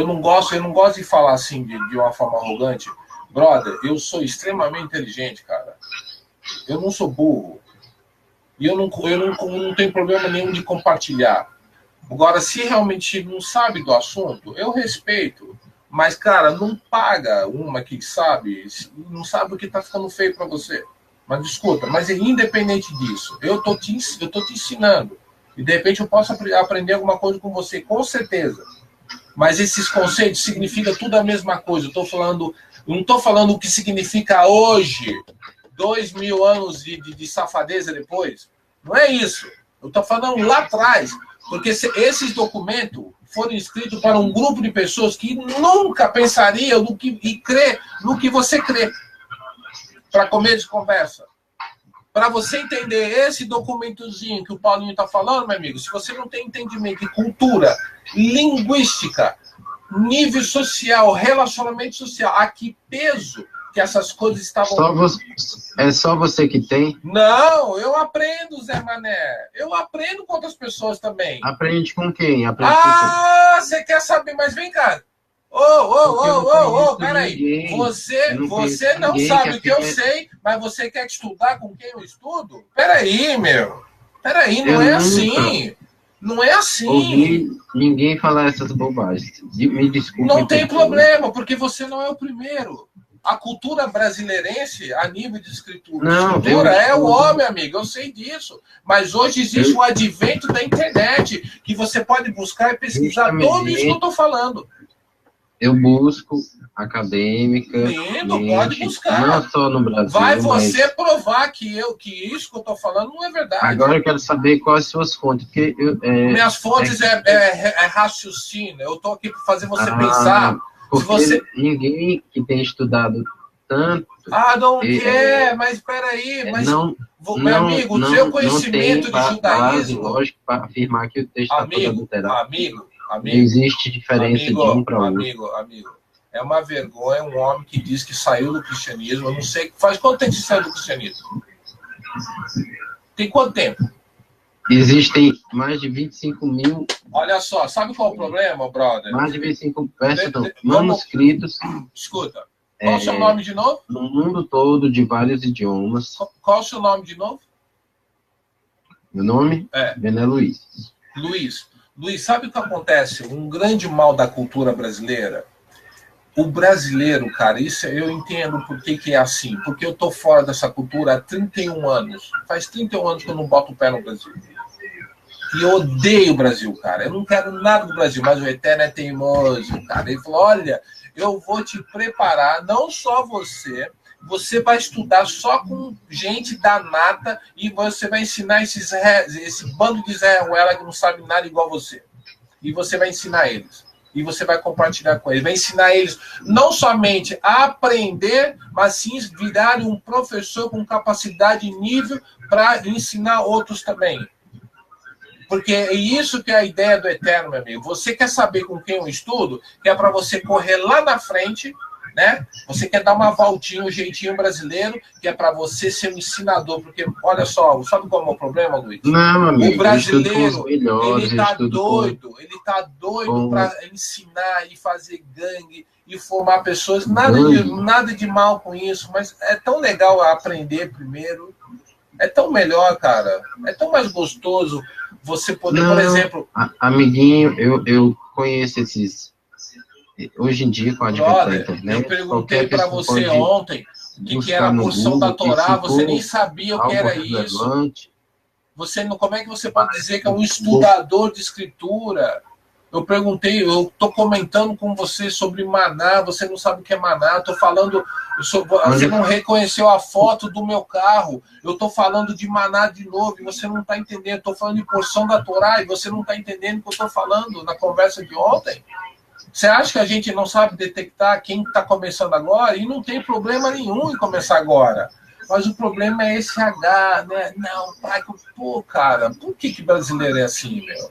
não gosto de falar assim de uma forma arrogante. Brother, eu sou extremamente inteligente, cara. Eu não sou burro. E eu não tenho problema nenhum de compartilhar. Agora, se realmente não sabe do assunto, eu respeito. Mas, cara, não paga uma que sabe, não sabe o que tá ficando feio para você. Mas escuta, mas independente disso, eu tô te ensinando. E de repente eu posso aprender alguma coisa com você, com certeza. Mas esses conceitos significam tudo a mesma coisa. Eu não estou falando o que significa hoje, 2000 anos de safadeza depois. Não é isso. Eu estou falando lá atrás. Porque esses documentos foram escritos para um grupo de pessoas que nunca pensariam e crer no que você crê. Para comer de conversa. Para você entender esse documentozinho que o Paulinho está falando, meu amigo, se você não tem entendimento de cultura, linguística, nível social, relacionamento social, a que peso que essas coisas estavam... É só você que tem? Não, eu aprendo, Zé Mané. Eu aprendo com outras pessoas também. Aprende com quem? Você quer saber? Mas vem cá. Peraí. Você não sabe o que eu sei, mas você quer estudar com quem eu estudo? Peraí, meu. Peraí, não é assim. Não é assim. Ouvi ninguém falar essas bobagens. Me desculpe. Não tem problema, porque você não é o primeiro. A cultura brasileirense, a nível de escritura, é o homem, amigo, eu sei disso. Mas hoje existe o advento da internet, que você pode buscar e pesquisar tudo isso que eu estou falando. Eu busco acadêmica. Lindo, pode buscar. Não só no Brasil. Vai você provar que isso que eu estou falando não é verdade. Agora eu quero saber quais são as fontes. Porque minhas fontes é raciocínio. Eu estou aqui para fazer você pensar. Porque ninguém que tem estudado tanto... não quer, mas peraí. Meu amigo, o seu conhecimento de judaísmo... lógico, para afirmar que o texto está todo adulterado. Amigo, não existe diferença de um para outro. Amigo, é uma vergonha um homem que diz que saiu do cristianismo. Eu não sei... Faz quanto tempo que saiu do cristianismo? Tem quanto tempo? Existem mais de 25 mil... Olha só, sabe qual é o problema, brother? Mais de 25 manuscritos. Escuta, qual é o seu nome de novo? No mundo todo, de vários idiomas. Qual é o seu nome de novo? Meu nome? Bené Luiz. Luiz, sabe o que acontece? Um grande mal da cultura brasileira. O brasileiro, cara, isso eu entendo por que é assim. Porque eu tô fora dessa cultura há 31 anos. Faz 31 anos que eu não boto o pé no Brasil. E eu odeio o Brasil, cara. Eu não quero nada do Brasil, mas o Eterno é teimoso, cara. Ele falou, olha, eu vou te preparar, não só você vai estudar só com gente da nata e você vai ensinar esse bando de Zé Ruela que não sabe nada igual você. E você vai ensinar eles. E você vai compartilhar com eles. Vai ensinar eles não somente a aprender, mas sim virarem um professor com capacidade e nível para ensinar outros também. Porque é isso que é a ideia do Eterno, meu amigo. Você quer saber com quem eu estudo, que é para você correr lá na frente, né? Você quer dar uma voltinha, um jeitinho brasileiro, que é para você ser um ensinador. Porque, olha só, sabe qual é o meu problema, Luiz? Não, amigo, o brasileiro, ele tá doido para ensinar e fazer gangue e formar pessoas. Nada de mal com isso, mas é tão legal aprender primeiro. É tão melhor, cara. É tão mais gostoso você poder, por exemplo... Amiguinho, eu conheço esses... Hoje em dia, com a advento da internet... Eu perguntei para você ontem o que era a porção da Torá, você nem sabia o que era isso. Como é que você pode dizer que é um estudador de escritura? Eu perguntei, eu estou comentando com você sobre maná, você não sabe o que é maná, estou falando, você não reconheceu a foto do meu carro, eu estou falando de maná de novo e você não está entendendo, estou falando de porção da Torá e você não está entendendo o que eu estou falando na conversa de ontem. Você acha que a gente não sabe detectar quem está começando agora? E não tem problema nenhum em começar agora. Mas o problema é esse H, né? Não, pai, pô, cara, por que brasileiro é assim, meu?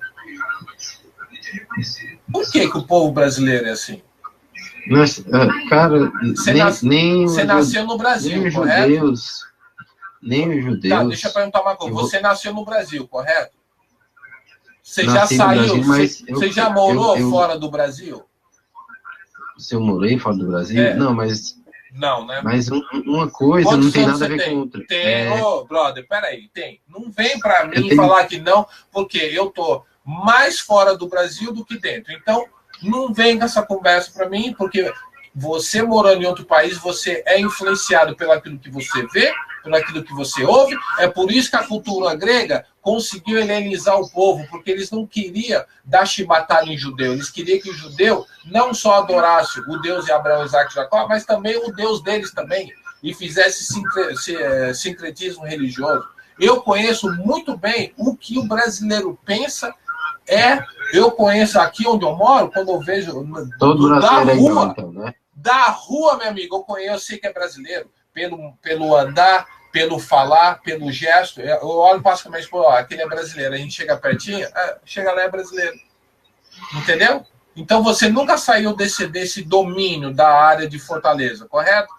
Por que o povo brasileiro é assim? Mas, cara, você nasceu no Brasil, nem correto? Nem os judeus. Tá, deixa eu perguntar uma coisa. Você nasceu no Brasil, correto? Você já Nasci no saiu? Brasil, Você já morou fora do Brasil? Se eu morei fora do Brasil? É. Não, mas... Não, né? Mas uma coisa Quantos não tem anos nada a ver você com outra. Tem, ô, brother, peraí, tem. Não vem pra mim falar que não, porque eu tô mais fora do Brasil do que dentro. Então, não vem com essa conversa pra mim, porque você morando em outro país, você é influenciado pelo aquilo que você vê, pelo aquilo que você ouve. É por isso que a cultura grega conseguiu helenizar o povo, porque eles não queriam dar chibatada em judeu. Eles queriam que o judeu não só adorasse o Deus de Abraão, Isaac e Jacó, mas também o Deus deles também, e fizesse sincretismo religioso. Eu conheço muito bem o que o brasileiro pensa. Eu conheço aqui onde eu moro, quando eu vejo todo da brasileiro rua, igual, então, né? Da rua, meu amigo, eu conheço, sei que é brasileiro, pelo andar, pelo falar, pelo gesto. Eu olho e passo com a minha esposa, aquele é brasileiro. A gente chega pertinho, chega lá, é brasileiro. Entendeu? Então você nunca saiu desse domínio da área de Fortaleza, correto?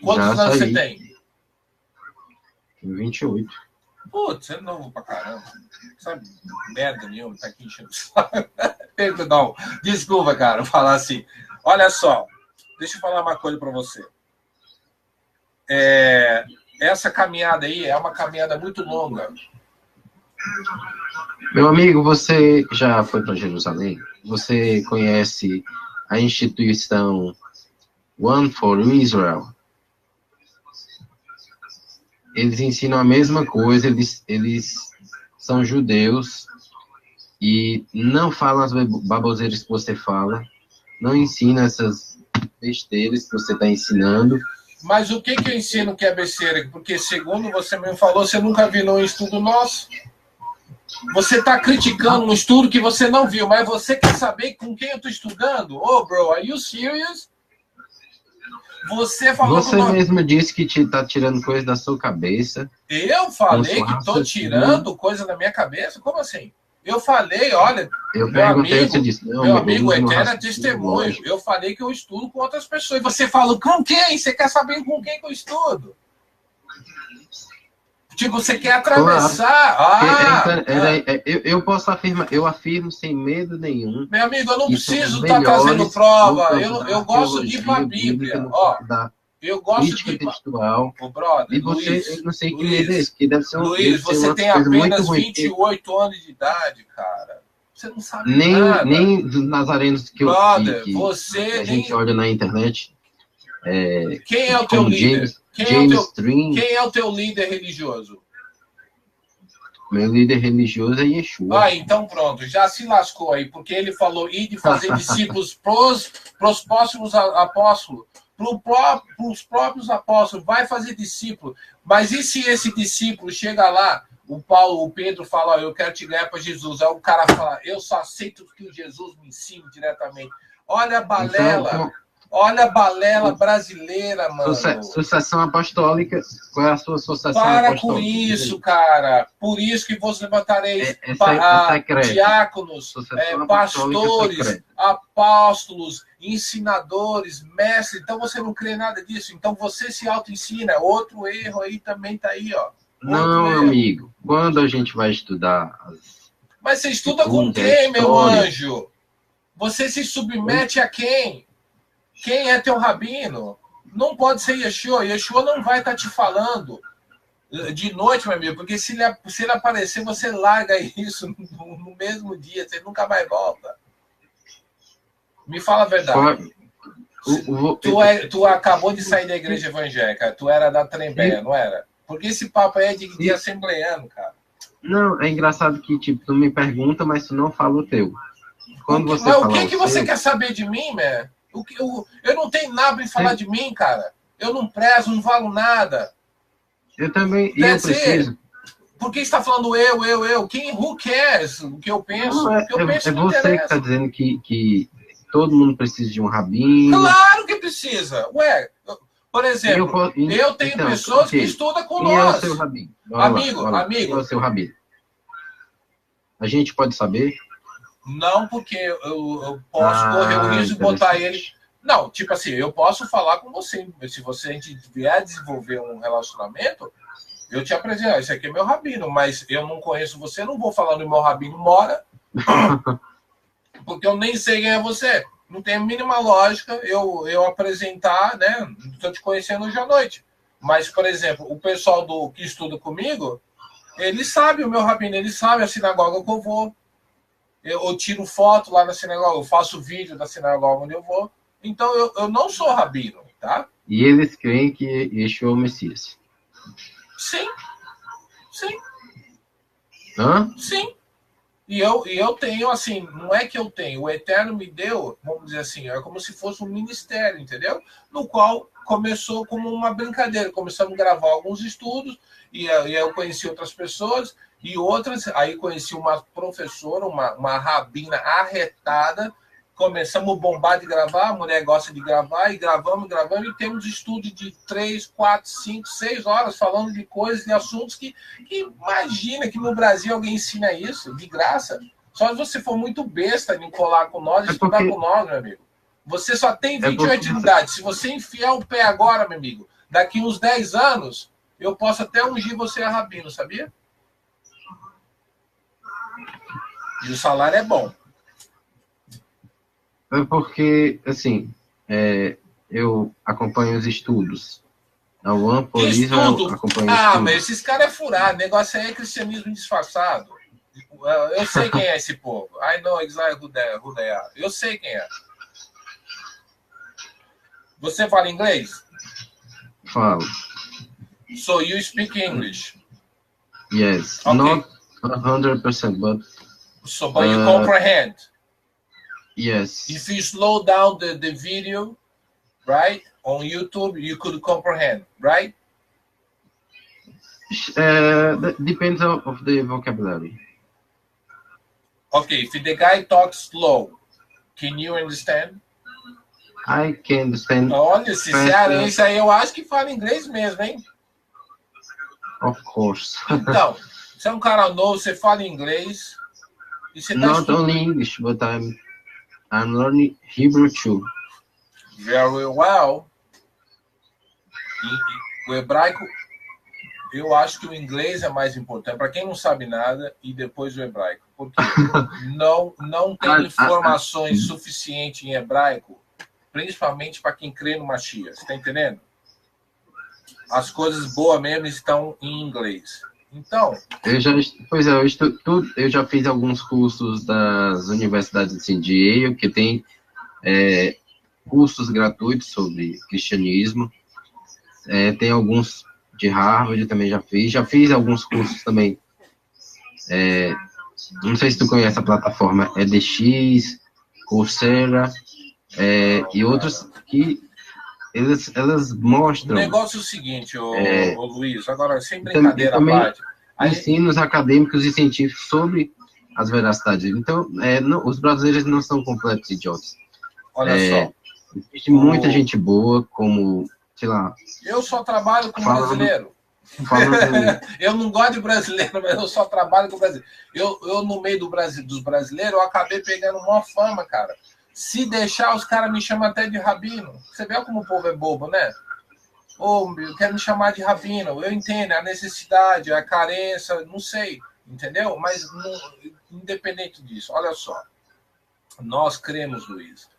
Quantos anos você tem? 28. Putz, você é novo pra caramba. Sabe, merda nenhuma, tá aqui enchendo o saco. Perdão, desculpa, cara, eu falar assim. Olha só, deixa eu falar uma coisa pra você. Essa caminhada aí é uma caminhada muito longa. Meu amigo, você já foi para Jerusalém? Você conhece a instituição One for Israel? Eles ensinam a mesma coisa, eles são judeus e não falam as baboseiras que você fala, não ensinam essas besteiras que você está ensinando. Mas o que eu ensino que é besteira? Porque, segundo você mesmo falou, você nunca viu um estudo nosso. Você está criticando um estudo que você não viu, mas você quer saber com quem eu estou estudando? Oh, bro, are you serious? Você falou Você mesmo disse que está tirando coisa da sua cabeça. Eu falei que estou tirando coisa da minha cabeça? Como assim? Eu falei, olha, eu perguntei, você disse, não, meu amigo, eterno é testemunho. Eu falei que eu estudo com outras pessoas. E você falou, com quem? Você quer saber com quem que eu estudo? Tipo, você quer atravessar. Claro. Eu posso afirmar, eu afirmo sem medo nenhum. Meu amigo, eu não preciso estar trazendo prova. Eu gosto de ir para a Bíblia. Ó, eu gosto de textual. Brother, e você, Luiz, eu não sei que medo é esse, que deve ser Luiz, você tem apenas 28 anos de idade, cara. Você não sabe nada. Nem dos nazarenos que brother, a gente olha na internet. Quem é o teu líder? Quem é o teu líder religioso? Meu líder religioso é Yeshua. Então pronto, já se lascou aí, porque ele falou ir de fazer discípulos pros próximos apóstolos, pros próprios apóstolos, vai fazer discípulo. Mas e se esse discípulo chega lá, o Pedro fala, eu quero te ganhar para Jesus. Aí o cara fala, eu só aceito o que Jesus me ensina diretamente. Olha a balela. Olha a balela brasileira, mano. Sucessão apostólica. Qual é a sua sucessão apostólica? Para com isso, cara. Por isso que vos levantareis diáconos, pastores, apóstolos, ensinadores, mestres. Então você não crê nada disso. Então você se auto-ensina. Outro erro aí também tá aí, ó. Não, amigo. Quando a gente vai estudar... Mas você estuda com quem, meu anjo? Você se submete a quem? Quem é teu rabino? Não pode ser Yeshua. Yeshua não vai estar te falando de noite, meu amigo, porque se ele aparecer, você larga isso no mesmo dia. Você nunca mais volta. Me fala a verdade. Tu acabou de sair da igreja evangélica. Tu era da Trembeia, não era? Porque esse papo aí é de assembleiano, cara. Não, é engraçado que, tipo, tu me pergunta, mas tu não fala o teu. Mas o que você quer saber de mim, né? Eu não tenho nada em falar de mim, cara. Eu não prezo, não valo nada. Eu também, eu preciso. Por que você está falando eu? Who cares? O que eu penso? Não, O que eu penso é não você que interessa. está dizendo que todo mundo precisa de um rabino. Claro que precisa. Ué, por exemplo, eu tenho então, pessoas que estudam com quem nós. é o seu rabino? Bora lá. Amigo. Quem é o seu rabino? A gente pode saber? Não, porque eu posso correr o risco de botar ele... Não, tipo assim, eu posso falar com você. Se a gente vier desenvolver um relacionamento, eu te apresento. Esse aqui é meu rabino, mas eu não conheço você, não vou falar no meu rabino mora, porque eu nem sei quem é você. Não tem a mínima lógica eu apresentar, né? Estou te conhecendo hoje à noite. Mas, por exemplo, o pessoal que estuda comigo, ele sabe o meu rabino, ele sabe a sinagoga que eu vou. Eu tiro foto lá na sinagoga, eu faço vídeo da sinagoga onde eu vou. Então, eu não sou rabino, tá? E eles creem que Yeshua é o Messias. Sim. Hã? Sim. E eu tenho, assim, não é que eu tenho, o Eterno me deu, vamos dizer assim, é como se fosse um ministério, entendeu? No qual começou como uma brincadeira. Começamos a gravar alguns estudos, e eu conheci outras pessoas, e outras, aí conheci uma professora, uma rabina arretada, começamos a bombar de gravar, a mulher gosta de gravar, e gravamos, e temos estudos de 3, 4, 5, 6 horas falando de coisas, de assuntos que imagina que no Brasil alguém ensina isso, de graça. Só se você for muito besta em colar com nós, estudar com nós, meu amigo. Você só tem 28 de idade. Se você enfiar o pé agora, meu amigo, daqui uns 10 anos, eu posso até ungir você a rabino, sabia? E o salário é bom. É porque, assim, eu acompanho os estudos. A One Police Estudo? acompanha Mas esses caras é furado. O negócio aí é cristianismo disfarçado. Eu sei quem é esse povo. I know exactly who they are. Eu sei quem é. Você fala inglês? Falo. So you speak English? Yes. Okay. Not 100%, but... But you comprehend? Yes. If you slow down the video, right, on YouTube, you could comprehend, right? Depends of the vocabulary. Okay, if the guy talks slow, can you understand? I can understand. Olha, esse cearense aí eu acho que fala inglês mesmo, hein? Of course. Então, você é um cara novo, você fala inglês e você tá Not only English, but I'm learning Hebrew too. Very well. O hebraico, eu acho que o inglês é mais importante. Para quem não sabe nada, e depois o hebraico. Porque não tem informações suficientes em hebraico, principalmente para quem crê no Mashiach. Você está entendendo? As coisas boas mesmo estão em inglês. Então... Eu já fiz alguns cursos das universidades assim, de Yale, que tem cursos gratuitos sobre cristianismo. Tem alguns de Harvard, também já fiz. Já fiz alguns cursos também. Não sei se tu conhece a plataforma EDX, Coursera, e outros que elas mostram... O negócio é o seguinte, ô Luiz, agora sem brincadeira também à parte. Ensinos acadêmicos e científicos sobre as veracidades. Então, os brasileiros não são completos idiotas. Olha só. Existe muita gente boa, como, sei lá... Eu só trabalho com brasileiro. Eu não gosto de brasileiro, mas eu só trabalho com brasileiro. Eu no meio dos brasileiros, eu acabei pegando uma fama, cara. Se deixar, os caras me chamam até de rabino. Você vê como o povo é bobo, né? Quer me chamar de rabino. Eu entendo a necessidade, a carência, não sei, entendeu? Mas independente disso, olha só. Nós cremos, Luiz,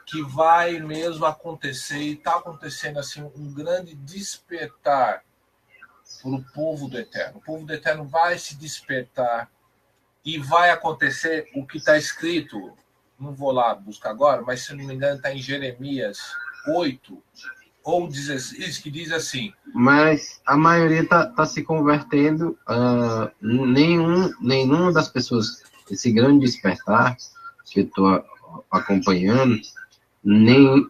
que vai mesmo acontecer, e está acontecendo assim, um grande despertar para o povo do Eterno. O povo do Eterno vai se despertar e vai acontecer o que está escrito. Não vou lá buscar agora, mas se não me engano está em Jeremias 8 ou 16, que diz assim... Mas a maioria está se convertendo. Nenhuma das pessoas, esse grande despertar que eu estou acompanhando, nenhum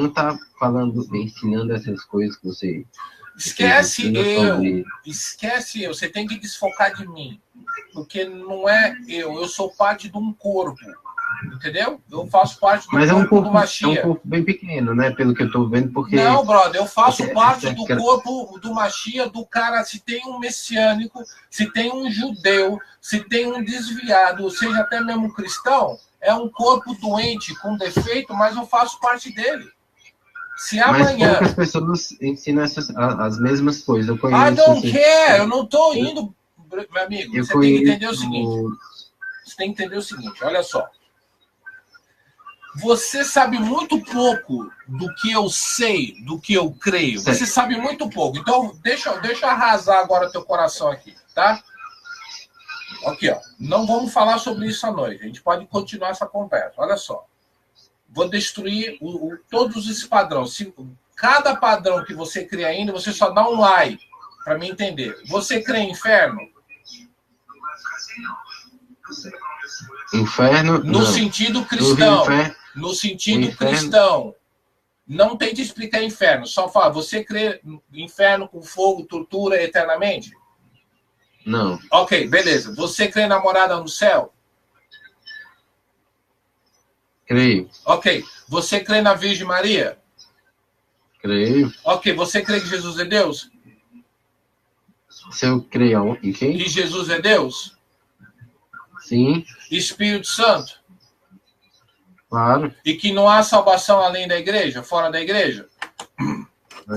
está falando, ensinando essas coisas que você Esquece eu. Esquece eu. Você tem que desfocar de mim. Porque não é eu. Eu sou parte de um corpo. Entendeu? Eu faço parte do corpo do Mashiach. É um corpo bem pequeno, né? Pelo que eu tô vendo, porque... Não, brother, eu faço parte do corpo do Mashiach, do cara, se tem um messiânico, se tem um judeu, se tem um desviado, seja até mesmo cristão, é um corpo doente, com defeito, mas eu faço parte dele. Se amanhã... Mas poucas pessoas ensinam as mesmas coisas. Eu conheço, I don't care, eu não tô indo... Meu amigo, você tem que entender o seguinte. Você tem que entender o seguinte, olha só. Você sabe muito pouco do que eu sei, do que eu creio. Você sabe muito pouco. Então, deixa eu arrasar agora teu coração aqui, tá? Aqui, ó. Não vamos falar sobre isso à noite. A gente pode continuar essa conversa. Olha só. Vou destruir todos esses padrões. Cada padrão que você cria ainda, você só dá um like para me entender. Você crê em inferno? Inferno? No sentido cristão. No sentido cristão. Não tente explicar inferno. Só fala, você crê em inferno com fogo, tortura eternamente? Não. Ok, beleza. Você crê na morada no céu? Creio. Ok. Você crê na Virgem Maria? Creio. Ok. Você crê que Jesus é Deus? Se eu creio em quem? Que Jesus é Deus? Sim. Espírito Santo? Claro. E que não há salvação além da igreja, fora da igreja?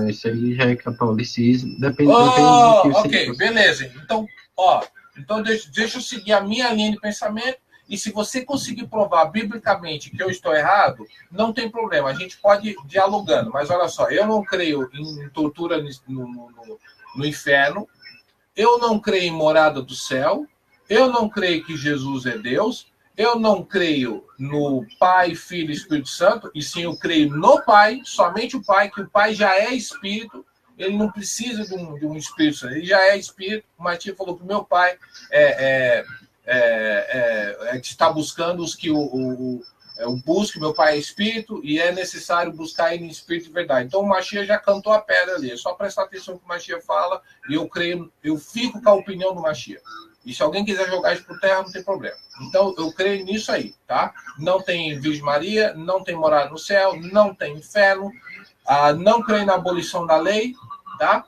Isso aí já é catolicismo. Depende do que ok, beleza. Então deixa eu seguir a minha linha de pensamento. E se você conseguir provar biblicamente que eu estou errado, não tem problema. A gente pode ir dialogando. Mas olha só, eu não creio em tortura no inferno. Eu não creio em morada do céu. Eu não creio que Jesus é Deus. Eu não creio no Pai, Filho e Espírito Santo, e sim eu creio no Pai, somente o Pai, que o Pai já é Espírito, ele não precisa de um Espírito Santo, ele já é Espírito. O Matias falou que o meu Pai está buscando os que eu busco, meu Pai é Espírito, e é necessário buscar ele em Espírito de verdade. Então o Mashiach já cantou a pedra ali, é só prestar atenção no que o Mashiach fala, e eu fico com a opinião do Mashiach. E se alguém quiser jogar isso por terra, não tem problema. Então, eu creio nisso aí, tá? Não tem Virgem Maria, não tem morada no céu, não tem inferno, não creio na abolição da lei, tá?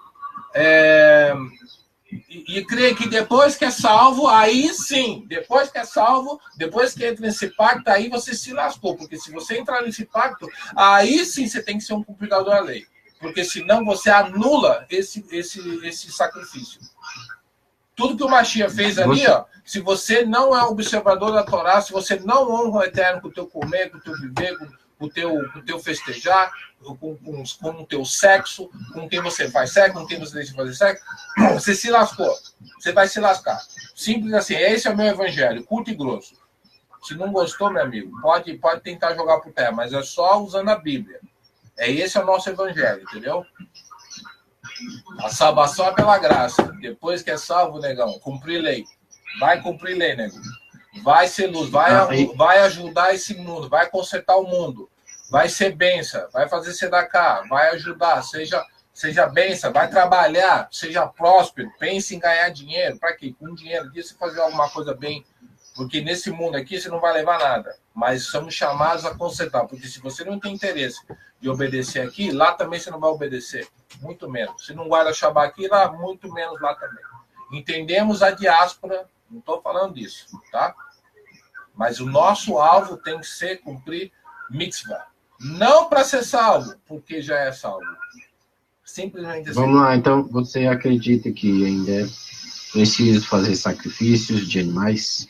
E creio que depois que é salvo, aí sim, depois que é salvo, depois que entra nesse pacto, aí você se lascou. Porque se você entrar nesse pacto, aí sim você tem que ser um cumpridor da lei. Porque senão você anula esse sacrifício. Tudo que o Mashiach fez ali, ó, se você não é observador da Torá, se você não honra o Eterno com o teu comer, com o teu viver, com o teu festejar, com o teu sexo, com quem você faz sexo, com quem você deixa de fazer sexo, você se lascou. Você vai se lascar. Simples assim. Esse é o meu evangelho, curto e grosso. Se não gostou, meu amigo, pode tentar jogar por terra, mas é só usando a Bíblia. Esse é o nosso evangelho, entendeu? A salvação é pela graça. Depois que é salvo, negão, cumprir lei. Vai cumprir lei, negão. Vai ser luz, vai ajudar esse mundo, vai consertar o mundo, vai ser bênção, vai fazer sedacá, vai ajudar, seja bênção, vai trabalhar, seja próspero, pense em ganhar dinheiro. Para quê? Com dinheiro aqui você fazer alguma coisa bem, porque nesse mundo aqui você não vai levar nada, mas somos chamados a consertar, porque se você não tem interesse de obedecer aqui, lá também você não vai obedecer, muito menos. Se não guarda Shabbat aqui, lá muito menos lá também. Entendemos a diáspora, não estou falando disso, tá? Mas o nosso alvo tem que ser cumprir mitzvah. Não para ser salvo, porque já é salvo. Simplesmente assim. Vamos lá, então você acredita que ainda é preciso fazer sacrifícios de animais?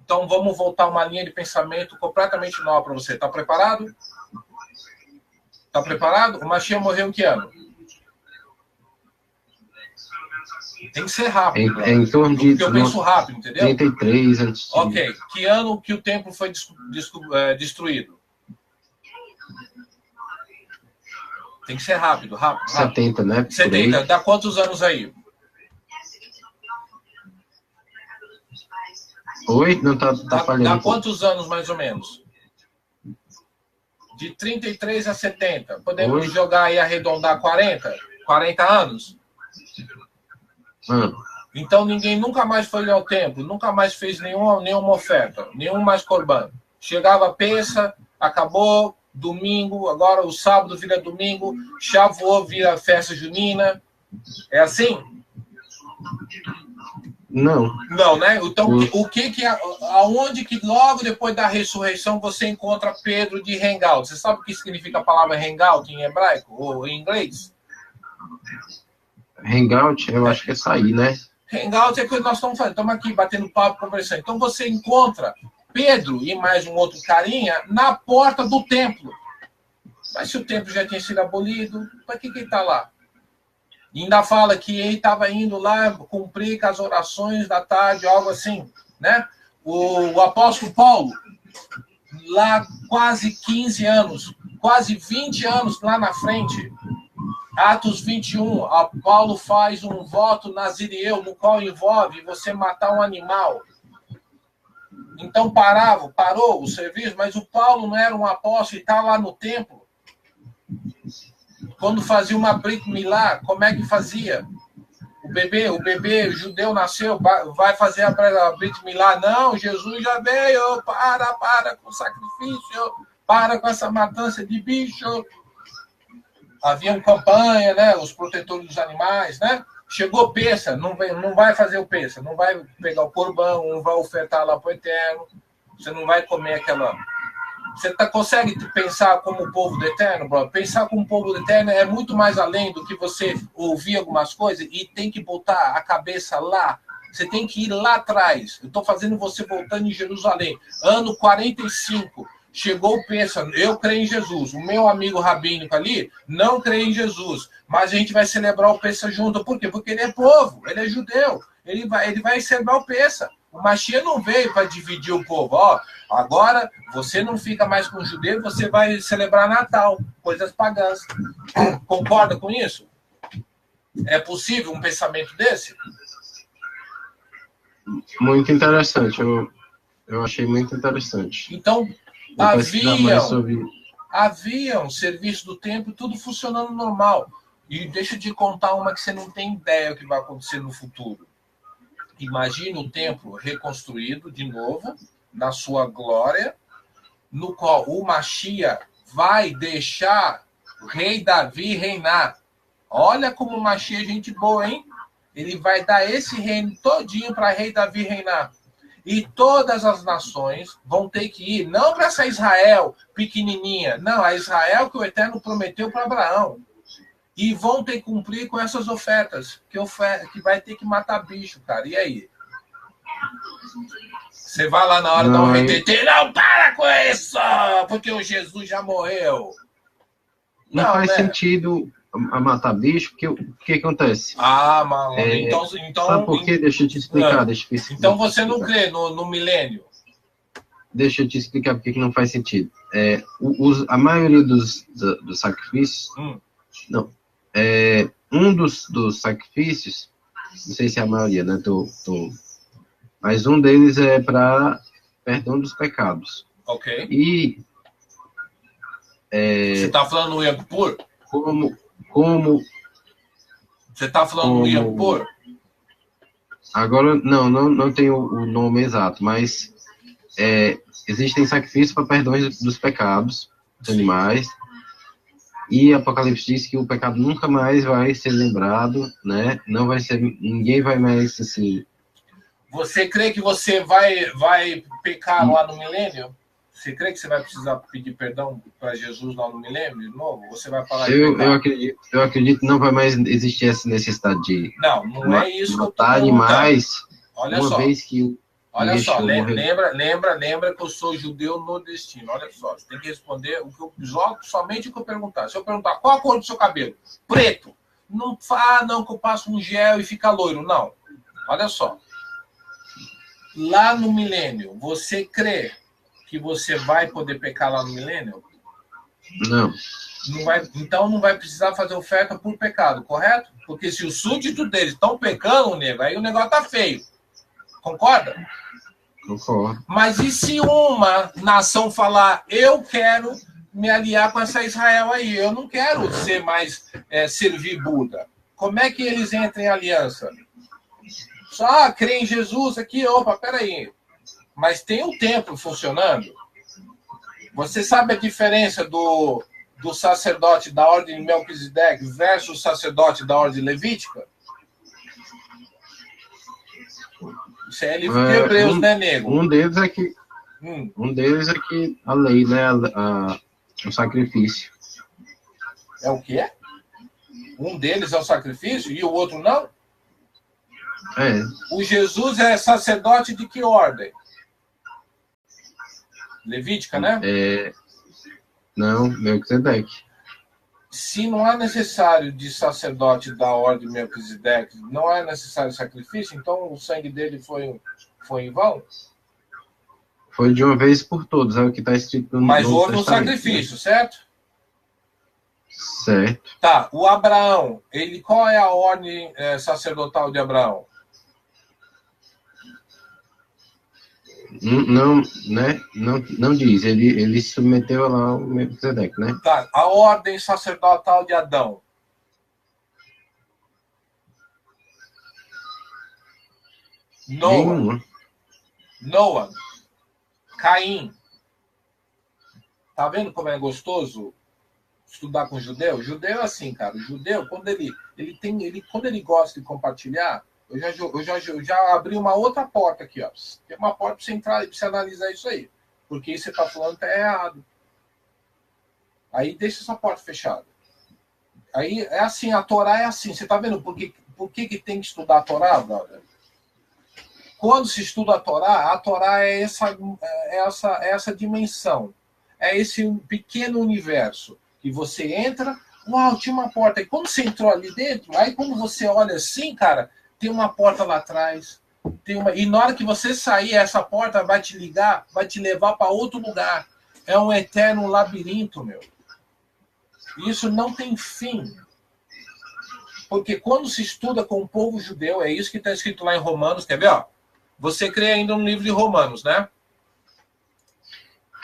Então vamos voltar uma linha de pensamento completamente nova para você. Está preparado? Está preparado? O Mashiach morreu em que ano? Tem que ser rápido. Em torno de... Porque eu penso rápido, entendeu? 33 antes de... Ok. Que ano que o templo foi destruído? Tem que ser rápido, rápido. 70, né? 70. Dá quantos anos aí? Oi? Não tá falhando. Dá quantos anos, mais ou menos? De 33 a 70. Podemos jogar e arredondar 40? 40 anos? Ah, Então ninguém nunca mais foi ao templo, nunca mais fez nenhuma oferta, nenhum mais corban. Chegava peça, acabou, domingo, agora o sábado vira domingo, Shavuot vira festa junina. É assim? não. Não, né? Então, aonde que logo depois da ressurreição você encontra Pedro de hangout? Você sabe o que significa a palavra hangout em hebraico ou em inglês? Hangout, eu acho que é sair, né? Hangout é o que nós estamos fazendo. Estamos aqui batendo papo, conversando. Então você encontra Pedro e mais um outro carinha na porta do templo. Mas se o templo já tinha sido abolido, para que ele está lá? E ainda fala que ele estava indo lá cumprir com as orações da tarde, algo assim, né? O apóstolo Paulo, lá quase 15 anos, quase 20 anos lá na frente, Atos 21, Paulo faz um voto nazireu, no qual envolve você matar um animal. Então parou o serviço, mas o Paulo não era um apóstolo e está lá no templo. Quando fazia uma Brit Milá, como é que fazia? O bebê judeu nasceu, vai fazer a Brit Milá. Não, Jesus já veio, para com o sacrifício, para com essa matança de bicho. Havia campanha, né? Os protetores dos animais, né? Chegou peça, não vai fazer o peça, não vai pegar o corbão, não vai ofertar lá para o Eterno, você não vai comer aquela... Você consegue pensar como o povo do Eterno, brother? Pensar como o povo do Eterno é muito mais além do que você ouvir algumas coisas e tem que botar a cabeça lá. Você tem que ir lá atrás. Eu estou fazendo você voltando em Jerusalém. Ano 45. Chegou o Pêssar, eu creio em Jesus. O meu amigo rabínico ali não crê em Jesus. Mas a gente vai celebrar o Pêssar junto. Por quê? Porque ele é povo, ele é judeu. Ele vai celebrar o Pêssar. O Mashiach não veio para dividir o povo. Ó, agora você não fica mais com o judeu, você vai celebrar Natal, coisas pagãs. Concorda com isso? É possível um pensamento desse? Muito interessante. Eu achei muito interessante. Então, sobre... haviam serviço do templo, tudo funcionando normal. E deixa eu te contar uma que você não tem ideia o que vai acontecer no futuro. Imagina o templo reconstruído de novo, na sua glória, no qual o Mashiach vai deixar o rei Davi reinar. Olha como o Mashiach é gente boa, hein? Ele vai dar esse reino todinho para rei Davi reinar. E todas as nações vão ter que ir, não para essa Israel pequenininha, não, a Israel que o Eterno prometeu para Abraão. E vão ter que cumprir com essas ofertas, que vai ter que matar bicho, cara. E aí? Você vai lá na hora da RTT, não, para com isso! Porque o Jesus já morreu. Não faz sentido a matar bicho, porque o que acontece? Mano, então... Sabe por quê? Deixa eu te explicar. Então você não crê no milênio? Deixa eu te explicar por que não faz sentido. A maioria dos sacrifícios... Não. Um dos sacrifícios, não sei se é a maioria, né? Mas um deles é para perdão dos pecados. Ok. E... Você está falando no Yom Kippur? Como... Você está falando no Yom Kippur? Agora, não tenho o nome exato, mas existem sacrifícios para perdão dos pecados dos animais. E Apocalipse diz que o pecado nunca mais vai ser lembrado, né? Não vai ser, ninguém vai mais assim. Você crê que você vai pecar lá no milênio? Você crê que você vai precisar pedir perdão para Jesus lá no milênio de novo? Ou você vai falar eu acredito que não vai mais existir essa necessidade de não é isso que eu tô matar animais. Olha uma só. vez que Olha só, lembra que eu sou judeu nordestino. Olha só, você tem que responder somente o que eu perguntar. Se eu perguntar qual a cor do seu cabelo? Preto. Não que eu passo um gel e fica loiro. Não. Olha só. Lá no milênio, você crê que você vai poder pecar lá no milênio? Não. Então não vai precisar fazer oferta por pecado, correto? Porque se os súditos deles estão pecando, nego, aí o negócio tá feio. Concorda? Concordo. Mas e se uma nação falar, eu quero me aliar com essa Israel aí. Eu não quero ser mais servir Buda. Como é que eles entram em aliança? Só crer em Jesus aqui, opa, peraí. Mas tem um templo funcionando. Você sabe a diferença do sacerdote da ordem de Melquisedeque versus o sacerdote da ordem levítica? Isso é livro de Hebreus, né, nego? Um deles é que a lei, né, o sacrifício. É o quê? Um deles é o sacrifício e o outro não? É. O Jesus é sacerdote de que ordem? Levítica, né? Não, Melquisedeque. Se não é necessário de sacerdote da ordem de Melquisedeque, não é necessário sacrifício, então o sangue dele foi em vão? Foi de uma vez por todas, é o que está escrito no Mas Novo houve um Testamento, sacrifício, né? certo? Certo. Tá, o Abraão, qual é a ordem sacerdotal de Abraão? Não, né? Não diz. Ele se submeteu lá ao Melquisedeque, né? Tá, a ordem sacerdotal de Adão. Nenhuma. Noah. Caim. Tá vendo como é gostoso estudar com judeu? Judeu é assim, cara. O judeu, quando quando ele gosta de compartilhar, eu já abri uma outra porta aqui, ó. Tem uma porta para você entrar e para você analisar isso aí. Porque isso que você está falando tá errado. Aí deixa essa porta fechada. Aí é assim, a Torá é assim. Você tá vendo por que tem que estudar a Torá, brother? Quando se estuda a Torá é essa dimensão. É esse pequeno universo que você entra, uau, tinha uma porta. E quando você entrou ali dentro, aí quando você olha assim, cara, tem uma porta lá atrás. E na hora que você sair, essa porta vai te ligar, vai te levar para outro lugar. É um eterno labirinto, meu. Isso não tem fim. Porque quando se estuda com o povo judeu, é isso que está escrito lá em Romanos, quer ver? Ó? Você crê ainda no livro de Romanos, né?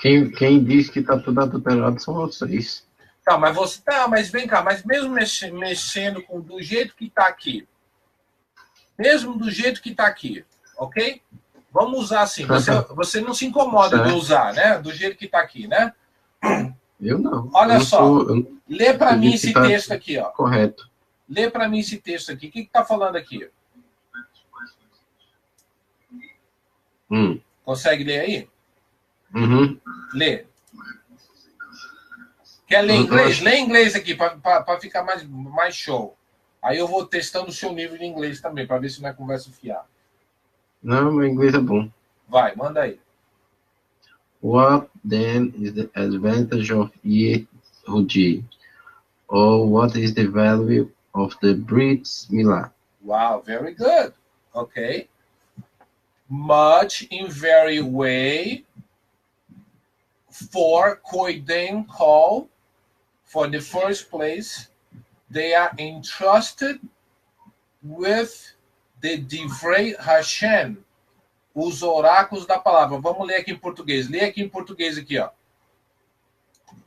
Quem diz que está tudo adulterado são vocês. Tá, mas vem cá, mas mesmo mexendo do jeito que está aqui, mesmo do jeito que está aqui, ok? Vamos usar assim. Você não se incomoda de usar, né? Do jeito que está aqui, né? Eu não. Olha só. Lê para mim esse texto aqui, ó. Correto. Lê para mim esse texto aqui. O que está falando aqui? Consegue ler aí? Uhum. Lê. Quer ler inglês? Lê inglês aqui para ficar mais show. Aí eu vou testando o seu nível de inglês também, para ver se não é conversa fiada. Não, meu inglês é bom. Vai, manda aí. What then is the advantage of Yehudi? Or what is the value of the Brit Milah? Wow, very good. Okay. Much in very way for Koiden call for the first place. They are entrusted with the Divrei Hashem, os oráculos da palavra. Vamos ler aqui em português. Lê aqui em português aqui, ó.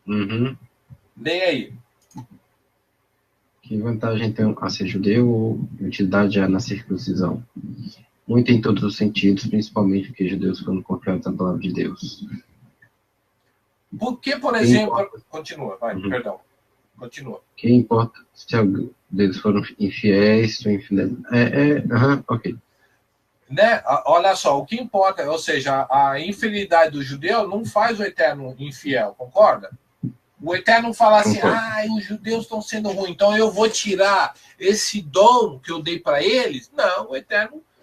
Uhum. Lê aí. Que vantagem tem a ser judeu ou utilidade há na circuncisão? Muito em todos os sentidos, principalmente porque judeus foram confiados na palavra de Deus. Por que, por exemplo... Continua, vai, perdão. Continua. Que importa se algum deles foram infiéis ou infidelidade? Ok. Né? Olha só, o que importa, ou seja, a infidelidade do judeu não faz o eterno infiel, concorda? O eterno fala assim, os judeus estão sendo ruins, então eu vou tirar esse dom que eu dei para eles? Não,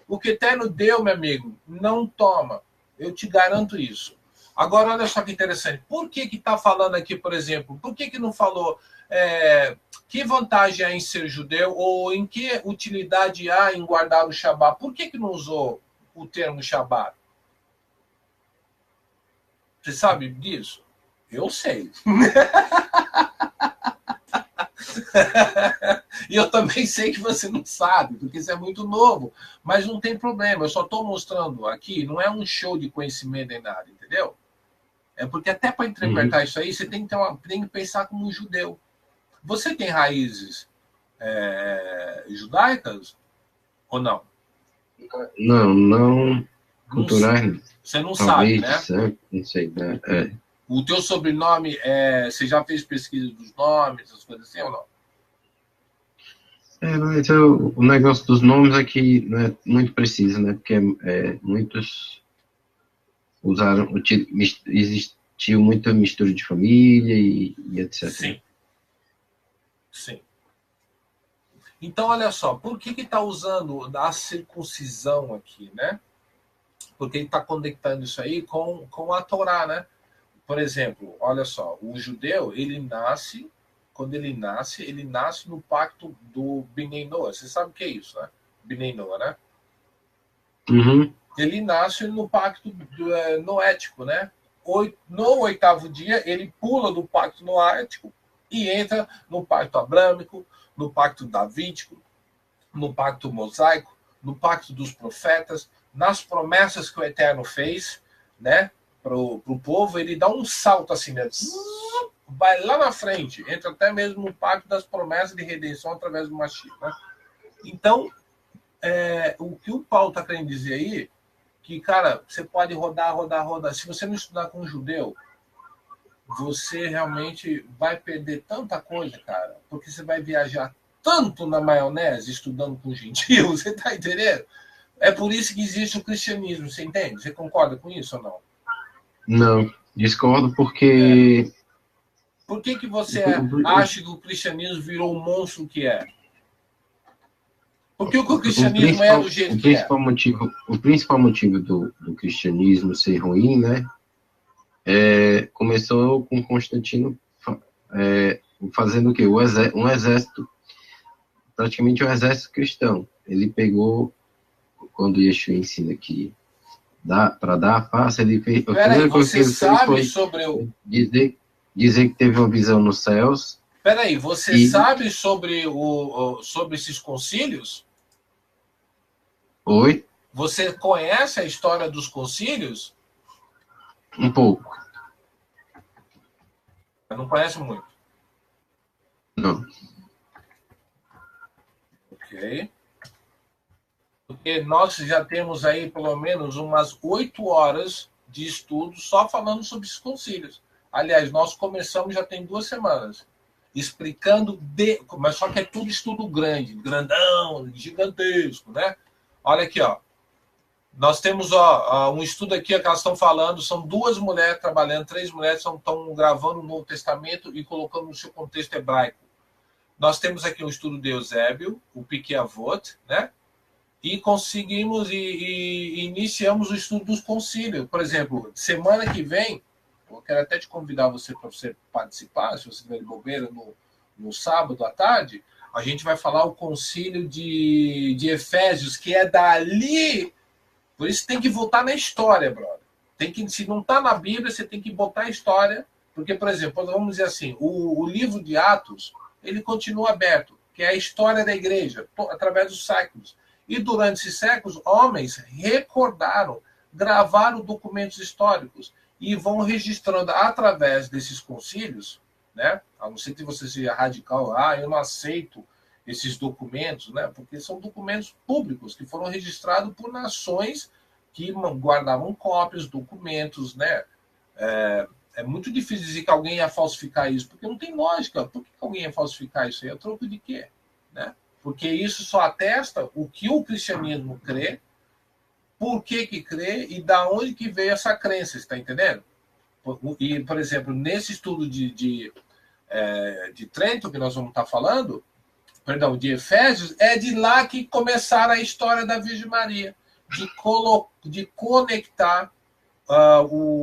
o que o eterno deu, meu amigo, não toma. Eu te garanto isso. Agora, olha só que interessante. Por que está falando aqui, por exemplo, por que não falou que vantagem há em ser judeu ou em que utilidade há em guardar o Shabat? Por que não usou o termo Shabat? Você sabe disso? Eu sei. E eu também sei que você não sabe, porque isso é muito novo. Mas não tem problema, eu só estou mostrando aqui, não é um show de conhecimento nem nada, entendeu? É porque até para interpretar isso aí, você tem que pensar como um judeu. Você tem raízes judaicas ou não? Não culturais. Você não Talvez, sabe, né? Não sei, né? O teu sobrenome, você já fez pesquisa dos nomes, essas coisas assim ou não? Mas o negócio dos nomes aqui não é muito preciso, né? Porque muitos existiu muita mistura de família e etc. Sim. Sim. Então, olha só, por que está usando a circuncisão aqui, né? Porque ele está conectando isso aí com a Torá, né? Por exemplo, olha só, o judeu, quando ele nasce no pacto do Bnei Noah. Você sabe o que é isso, né? Bnei Noah, né? Uhum. Ele nasce no pacto noético, né? No 8º dia, ele pula do pacto noético e entra no pacto abrâmico, no pacto davídico, no pacto mosaico, no pacto dos profetas, nas promessas que o Eterno fez, né? Para o povo, ele dá um salto assim, né? Vai lá na frente, entra até mesmo no pacto das promessas de redenção através do Mashiach, né? Então, o que o Paulo está querendo dizer aí, que, cara, você pode rodar. Se você não estudar com um judeu, você realmente vai perder tanta coisa, cara, porque você vai viajar tanto na maionese estudando com gentios, você tá entendendo? É por isso que existe o cristianismo, você entende? Você concorda com isso ou não? Não, discordo porque... Por que você acha que o cristianismo virou o monstro que é? Por que o cristianismo é do jeito que é? O principal motivo do cristianismo ser ruim, né? Começou com Constantino fazendo o quê? Um exército, praticamente um exército cristão. Ele pegou, quando Yeshua ensina que para dar a face, ele fez... Peraí, você sabe sobre o... Dizer que teve uma visão nos céus. Peraí, você sabe sobre esses concílios? Oi? Você conhece a história dos concílios? Um pouco. Eu não conheço muito. Não. Ok. Porque nós já temos aí pelo menos umas 8 horas de estudo só falando sobre esses concílios. Aliás, nós começamos já tem 2 semanas, explicando, mas só que é tudo estudo grande, grandão, gigantesco, né? Olha aqui, ó. Nós temos um estudo aqui que elas estão falando, são 2 mulheres trabalhando, 3 mulheres estão gravando o Novo Testamento e colocando no seu contexto hebraico. Nós temos aqui um estudo de Eusébio, o Pirkei Avot, né? E conseguimos e iniciamos o estudo dos concílios. Por exemplo, semana que vem, eu quero até te convidar para você participar, se você tiver de bobeira, no sábado à tarde, a gente vai falar o concílio de Efésios, que é dali. Por isso tem que voltar na história, brother. Se não está na Bíblia, você tem que botar a história. Porque, por exemplo, vamos dizer assim, o livro de Atos, ele continua aberto, que é a história da igreja, através dos séculos. E durante esses séculos, homens recordaram, gravaram documentos históricos e vão registrando através desses concílios, né? A não ser que você seja radical, eu não aceito esses documentos, né? Porque são documentos públicos que foram registrados por nações que guardavam cópias, documentos, né? É muito difícil dizer que alguém ia falsificar isso, porque não tem lógica. Por que alguém ia falsificar isso aí? É troco de quê? Né? Porque isso só atesta o que o cristianismo crê, por que crê e da onde que veio essa crença, está entendendo? E, por exemplo, nesse estudo de Trento, que nós vamos estar falando, de Efésios, é de lá que começaram a história da Virgem Maria, de conectar,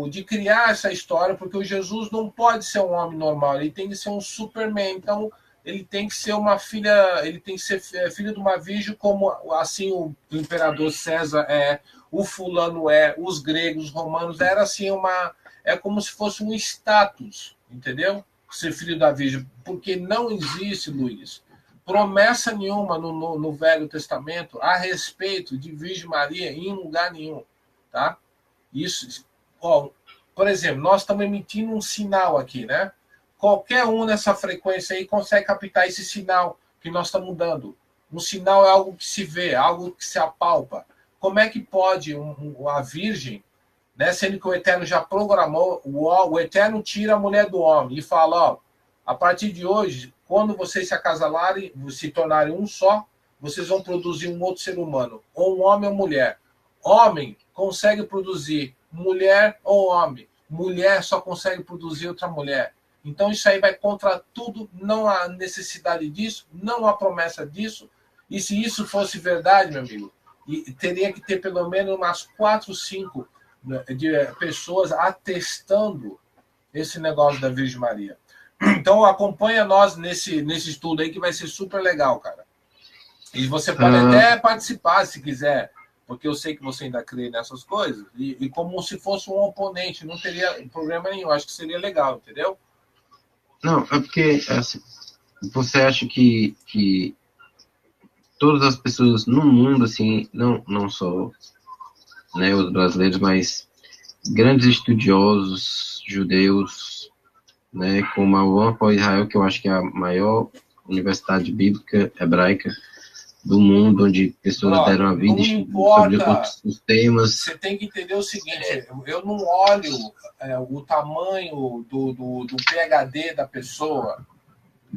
de criar essa história, porque o Jesus não pode ser um homem normal, ele tem que ser um Superman, então ele tem que ser uma filha, ele tem que ser filho de uma virgem, como assim o imperador César o fulano os gregos, os romanos, era assim é como se fosse um status, entendeu? Ser filho da virgem, porque não existe, Luiz, promessa nenhuma no Velho Testamento a respeito de Virgem Maria em lugar nenhum, tá? Isso, Por exemplo, nós estamos emitindo um sinal aqui, né? Qualquer um nessa frequência aí consegue captar esse sinal que nós estamos dando. Um sinal é algo que se vê, algo que se apalpa. Como é que pode a Virgem, né, sendo que o Eterno já programou, o Eterno tira a mulher do homem e fala, ó, a partir de hoje, quando vocês se acasalarem, se tornarem um só, vocês vão produzir um outro ser humano, ou um homem ou mulher. Homem consegue produzir mulher ou homem. Mulher só consegue produzir outra mulher. Então isso aí vai contra tudo, não há necessidade disso, não há promessa disso. E se isso fosse verdade, meu amigo, teria que ter pelo menos umas 4, 5 de pessoas atestando esse negócio da Virgem Maria. Então acompanha nós nesse estudo aí que vai ser super legal, cara. E você pode até participar se quiser, porque eu sei que você ainda crê nessas coisas, e como se fosse um oponente, não teria problema nenhum, acho que seria legal, entendeu? Não, é porque assim, você acha que todas as pessoas no mundo, assim, não só, né, os brasileiros, mas grandes estudiosos judeus, né, como a One for Israel, que eu acho que é a maior universidade bíblica hebraica do mundo, onde pessoas deram a vida sobre os temas. Você tem que entender o seguinte, eu não olho o tamanho do PhD da pessoa,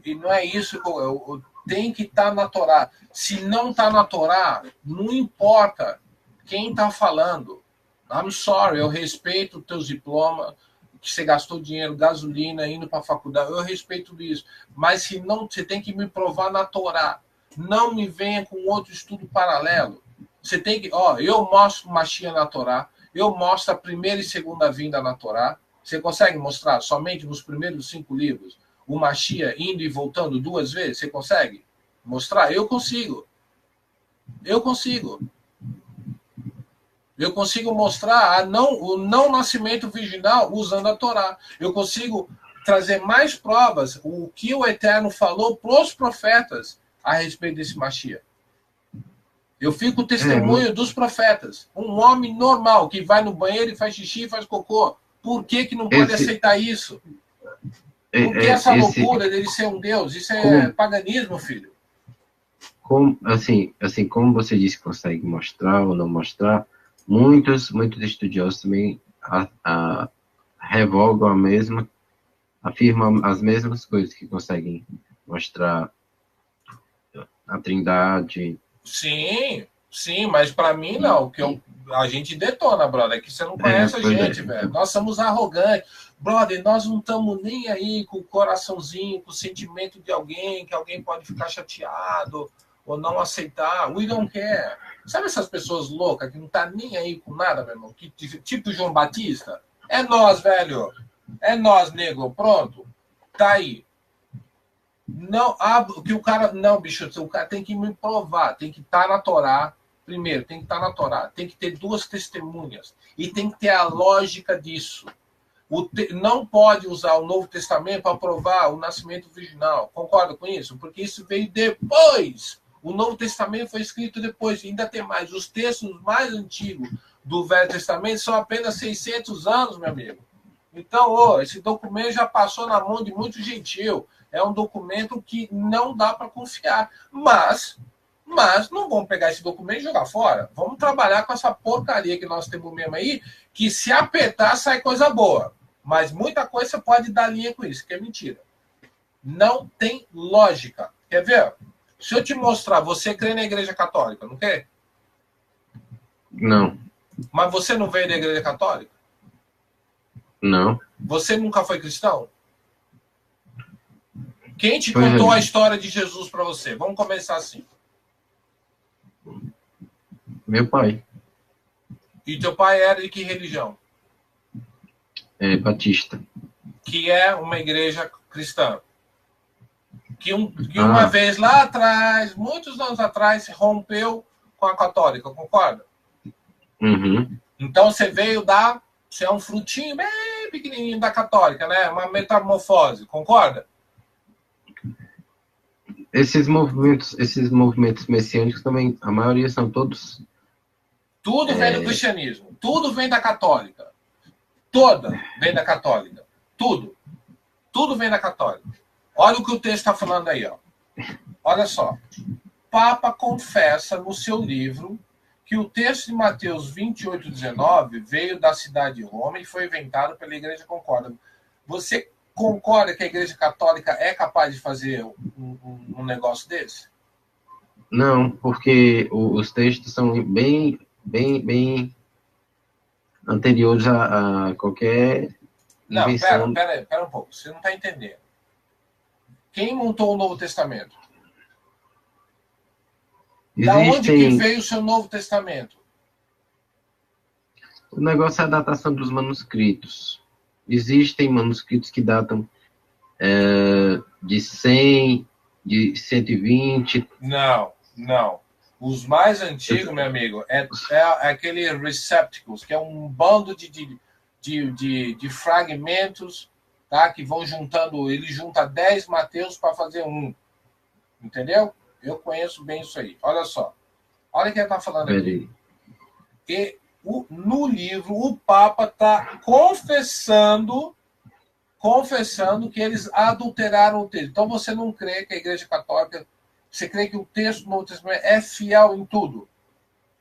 e não é isso que eu tem que estar na Torá. Se não está na Torá, não importa quem está falando. I'm sorry, eu respeito os teus diplomas, que você gastou dinheiro, gasolina, indo para a faculdade, eu respeito tudo isso. Mas se não, você tem que me provar na Torá. Não me venha com outro estudo paralelo. Você tem que... eu mostro Mashiach na Torá, eu mostro a primeira e segunda vinda na Torá. Você consegue mostrar somente nos primeiros 5 livros o Mashiach indo e voltando 2 vezes? Você consegue mostrar? Eu consigo. Eu consigo mostrar o não nascimento virginal usando a Torá. Eu consigo trazer mais provas, o que o Eterno falou para os profetas a respeito desse Mashiach. Eu fico o testemunho dos profetas. Um homem normal que vai no banheiro e faz xixi e faz cocô. Por que não pode aceitar isso? Por que essa loucura dele ser um Deus? Isso é paganismo, filho. Assim, como você disse que consegue mostrar ou não mostrar, muitos estudiosos também revogam afirmam as mesmas coisas, que conseguem mostrar a Trindade. Sim, mas para mim não, a gente detona, brother, é que você não conhece a gente, velho. Nós somos arrogantes. Brother, nós não estamos nem aí com o coraçãozinho, com o sentimento de alguém, que alguém pode ficar chateado ou não aceitar. We don't care. Sabe essas pessoas loucas que não tá nem aí com nada, meu irmão? Tipo João Batista? É nós, velho. É nós, nego. Pronto. Tá aí. Não, que o cara... Não, bicho, o cara tem que me provar. Tem que estar na Torá. Primeiro, tem que estar na Torá. Tem que ter 2 testemunhas. E tem que ter a lógica disso. Não pode usar o Novo Testamento para provar o nascimento virginal. Concorda com isso? Porque isso veio depois. O Novo Testamento foi escrito depois. E ainda tem mais. Os textos mais antigos do Velho Testamento são apenas 600 anos, meu amigo. Então, esse documento já passou na mão de muito gentil. É um documento que não dá para confiar. Mas não vamos pegar esse documento e jogar fora. Vamos trabalhar com essa porcaria que nós temos mesmo aí, que se apertar sai coisa boa. Mas muita coisa você pode dar linha com isso, que é mentira. Não tem lógica. Quer ver? Se eu te mostrar, você crê na Igreja Católica, não quer? Não. Mas você não veio da Igreja Católica? Não. Você nunca foi cristão? Quem te contou a história de Jesus para você? Vamos começar assim. Meu pai. E teu pai era de que religião? Batista. Que é uma igreja cristã. Que uma vez lá atrás, muitos anos atrás, se rompeu com a católica, concorda? Uhum. Então você você é um frutinho bem pequenininho da católica, né? Uma metamorfose, concorda? Esses movimentos messiânicos também, a maioria são todos... Tudo vem do cristianismo. Tudo vem da católica. Toda vem da católica. Tudo. Tudo vem da católica. Olha o que o texto está falando aí, ó. Olha só. Papa confessa no seu livro que o texto de Mateus 28:19 veio da cidade de Roma e foi inventado pela Igreja Concorda. Você concorda que a Igreja Católica é capaz de fazer um negócio desse? Não, porque os textos são bem anteriores a qualquer Não, invenção. pera um pouco. Você não está entendendo. Quem montou o Novo Testamento? Da onde que veio o seu Novo Testamento? O negócio é a datação dos manuscritos. Existem manuscritos que datam de 100, de 120. Não. Os mais antigos, meu amigo, é aquele receptacles, que é um bando de fragmentos, tá? Que vão juntando. Ele junta 10 Mateus para fazer um. Entendeu? Eu conheço bem isso aí. Olha só. Olha o que ele está falando aqui. E no livro, o Papa está confessando que eles adulteraram o texto. Então, você não crê que a Igreja Católica... Você crê que o texto do Novo Testamento é fiel em tudo.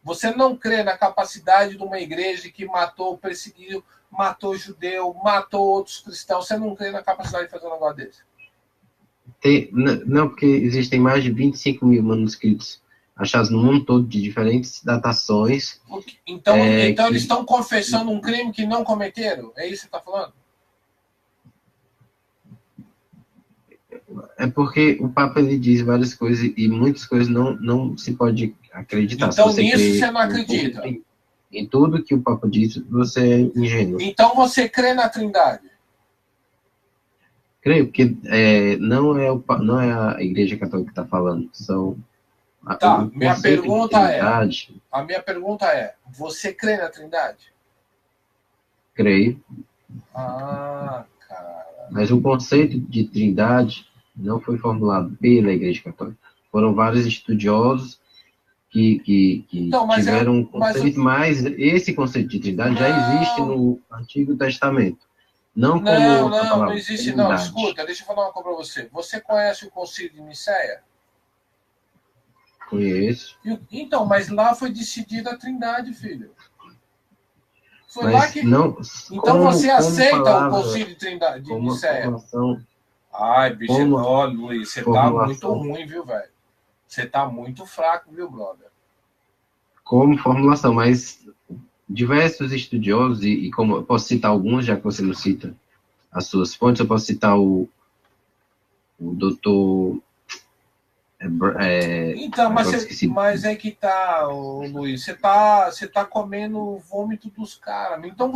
Você não crê na capacidade de uma igreja que matou, perseguiu, matou judeu, matou outros cristãos. Você não crê na capacidade de fazer um negócio desse? Não, porque existem mais de 25 mil manuscritos achados no mundo todo de diferentes datações. Então eles estão confessando um crime que não cometeram? É isso que você está falando? É porque o Papa ele diz várias coisas e muitas coisas não se pode acreditar. Então nisso você não acredita? Em tudo que o Papa diz, você é ingênuo. Então você crê na Trindade? Creio, porque não é a Igreja Católica que está falando, são... Tá, a minha pergunta é, você crê na Trindade? Creio. Ah, cara. Mas o conceito de Trindade não foi formulado pela Igreja Católica. Foram vários estudiosos que tiveram um conceito, mas esse conceito de Trindade já existe no Antigo Testamento. Não existe não. Escuta, deixa eu falar uma coisa para você. Você conhece o Concílio de Nicéia? Conheço. Então, mas lá foi decidida a Trindade, filho. Foi mas lá que... Não, então você aceita o Concílio de Nicéia? Ai, bicho, Luiz, você tá muito ruim, viu, velho? Você tá muito fraco, viu, brother? Como formulação, mas diversos estudiosos, e como eu posso citar alguns, já que você não cita as suas fontes, eu posso citar o doutor... então, mas é que tá, Luiz, você tá comendo o vômito dos caras. Então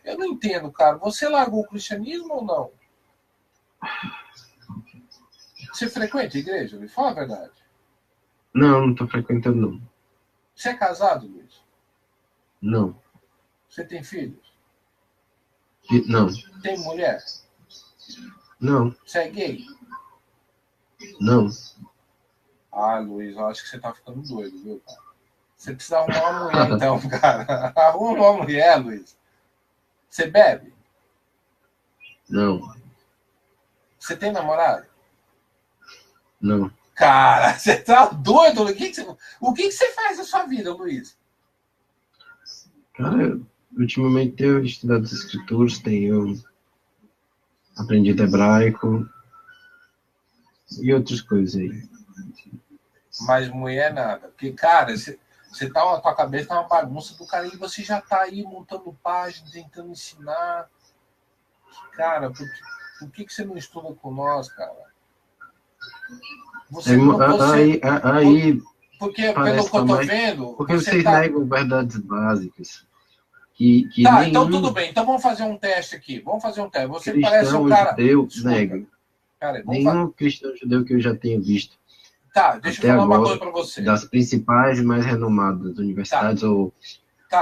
eu não entendo, cara, você largou o cristianismo ou não? Você frequenta a igreja? Me fala a verdade. Não tô frequentando, não. Você é casado, Luiz? Não. Você tem filhos? Não. Tem mulher? Não. Você é gay? Não. Ah, Luiz, eu acho que você tá ficando doido, viu, cara? Você precisa arrumar uma mulher, então, cara. Arruma uma mulher, Luiz. Você bebe? Não. Você tem namorado? Não. Cara, você tá doido? O que você faz na sua vida, Luiz? Cara, ultimamente tenho estudado as escrituras, tenho aprendido hebraico e outras coisas aí. Mas mulher nada. Porque, cara, a tua cabeça tá uma bagunça do cara e você já tá aí montando página, tentando ensinar. Cara, por que você não estuda com nós, cara? Porque, pelo que eu tô vendo... Porque vocês negam verdades básicas. Então tudo bem. Então vamos fazer um teste aqui. Você parece um cara... Judeu nega. Nenhum cristão judeu que eu já tenha visto. Tá, deixa eu falar uma coisa para você. Das principais e mais renomadas universidades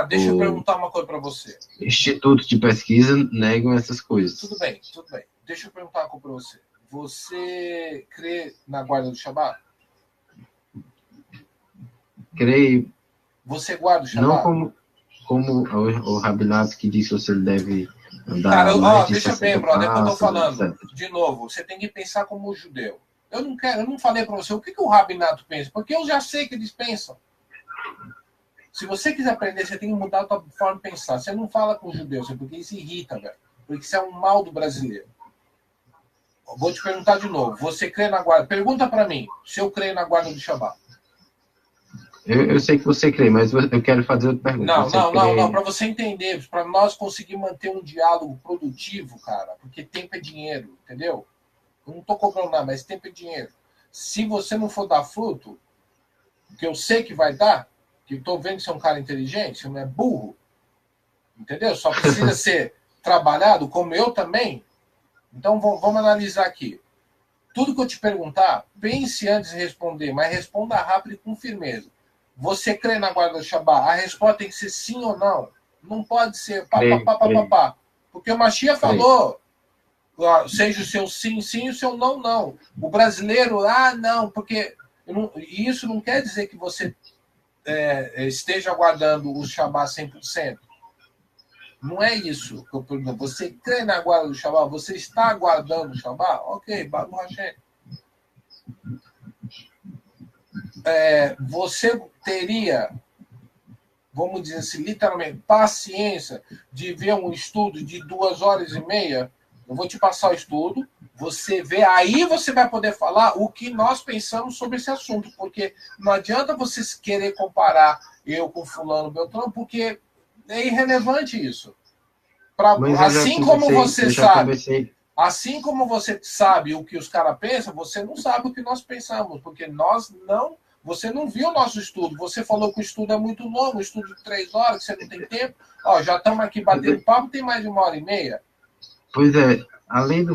deixa eu perguntar uma coisa para você. Institutos de pesquisa negam essas coisas. Tudo bem. Deixa eu perguntar uma coisa para você. Você crê na guarda do Shabat? Creio. Você guarda o Shabat? Não como... como o rabinato que diz que você deve andar Cara, mais de deixa 60 bem, brother, é que eu tô passos, falando. etc. De novo, você tem que pensar como judeu. Eu não falei para você o que o rabinato pensa, porque eu já sei que eles pensam. Se você quiser aprender, você tem que mudar a sua forma de pensar. Você não fala com judeus, porque isso irrita, velho. Porque isso é um mal do brasileiro. Vou te perguntar de novo. Você crê na guarda? Pergunta para mim se eu creio na guarda do Shabat. Eu sei que você crê, mas eu quero fazer outra pergunta. Não. Para você entender, para nós conseguir manter um diálogo produtivo, cara, porque tempo é dinheiro, entendeu? Eu não estou cobrando nada, mas tempo é dinheiro. Se você não for dar fruto, que eu sei que vai dar, que eu estou vendo que você é um cara inteligente, você não é burro, entendeu? Só precisa ser trabalhado, como eu também. Então vamos analisar aqui. Tudo que eu te perguntar, pense antes de responder, mas responda rápido e com firmeza. Você crê na guarda do Shabat? A resposta tem que ser sim ou não. Não pode ser pá. Porque o Mashiach falou, seja o seu sim, sim, e o seu não, não. O brasileiro, não, porque... E isso não quer dizer que você esteja aguardando o Shabat 100%. Não é isso que eu pergunto. Você crê na guarda do Shabat? Você está aguardando o Shabat? Ok, Baruch Hashem. Você teria, vamos dizer assim, literalmente, paciência de ver um estudo de 2h30? Eu vou te passar o estudo, você vê, aí você vai poder falar o que nós pensamos sobre esse assunto, porque não adianta você querer comparar eu com fulano Beltrano, porque é irrelevante isso. Assim como você sabe o que os caras pensam, você não sabe o que nós pensamos, porque você não viu o nosso estudo. Você falou que o estudo é muito longo, um estudo de 3 horas, que você não tem tempo. Já estamos aqui batendo papo, tem mais de 1h30. Pois é, além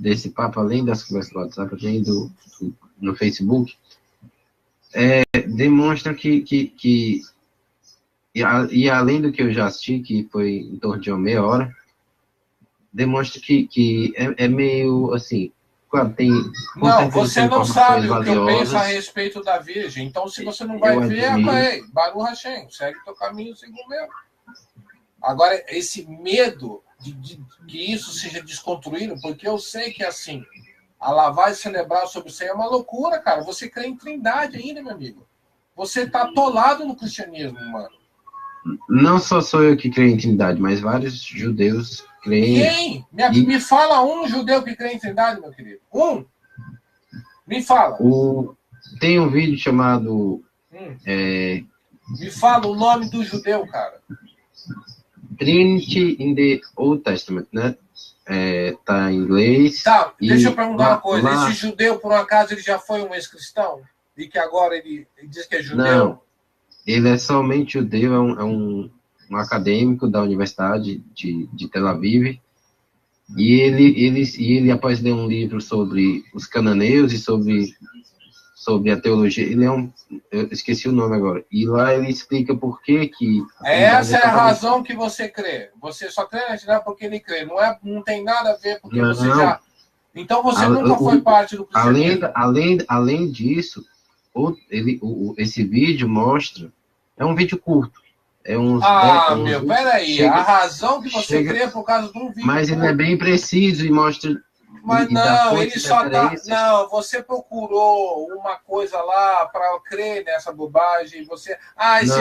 desse papo, além das conversas do WhatsApp, além no Facebook, demonstra que e além do que eu já assisti, que foi em torno de 1 hora, demonstra que é meio assim, claro, tem... Não, você não sabe o que eu penso a respeito da Virgem, então se você não vai ver, Baruch Hashem, segue teu caminho, siga o meu. Agora, esse medo de que isso seja desconstruído, porque eu sei que assim, a lavagem cerebral sobre isso aí é uma loucura, cara. Você crê em trindade ainda, meu amigo. Você tá atolado no cristianismo, mano. Não só sou eu que creio em trindade, mas vários judeus creem... Quem? Me fala um judeu que crê em trindade, meu querido. Me fala. Tem um vídeo chamado... Me fala o nome do judeu, cara. Trinity in the Old Testament, né? Tá em inglês. Tá, deixa eu perguntar uma coisa. Esse judeu, por um acaso, ele já foi um ex-cristão? E que agora ele diz que é judeu? Não, ele é somente judeu, é um acadêmico da Universidade de Tel Aviv. E ele, após ler um livro sobre os cananeus e sobre a teologia, eu esqueci o nome agora, e lá ele explica por que essa é a razão que você crê. Você só crê na entidade porque ele crê. Não tem nada a ver porque você já... Então você nunca foi parte do cristianismo. Além disso, esse vídeo mostra... É um vídeo curto. Peraí. A razão que você crê é por causa de um vídeo Mas curto. Ele é bem preciso e mostra... Mas não, ele só tá... Não, você procurou uma coisa lá para crer nessa bobagem. Se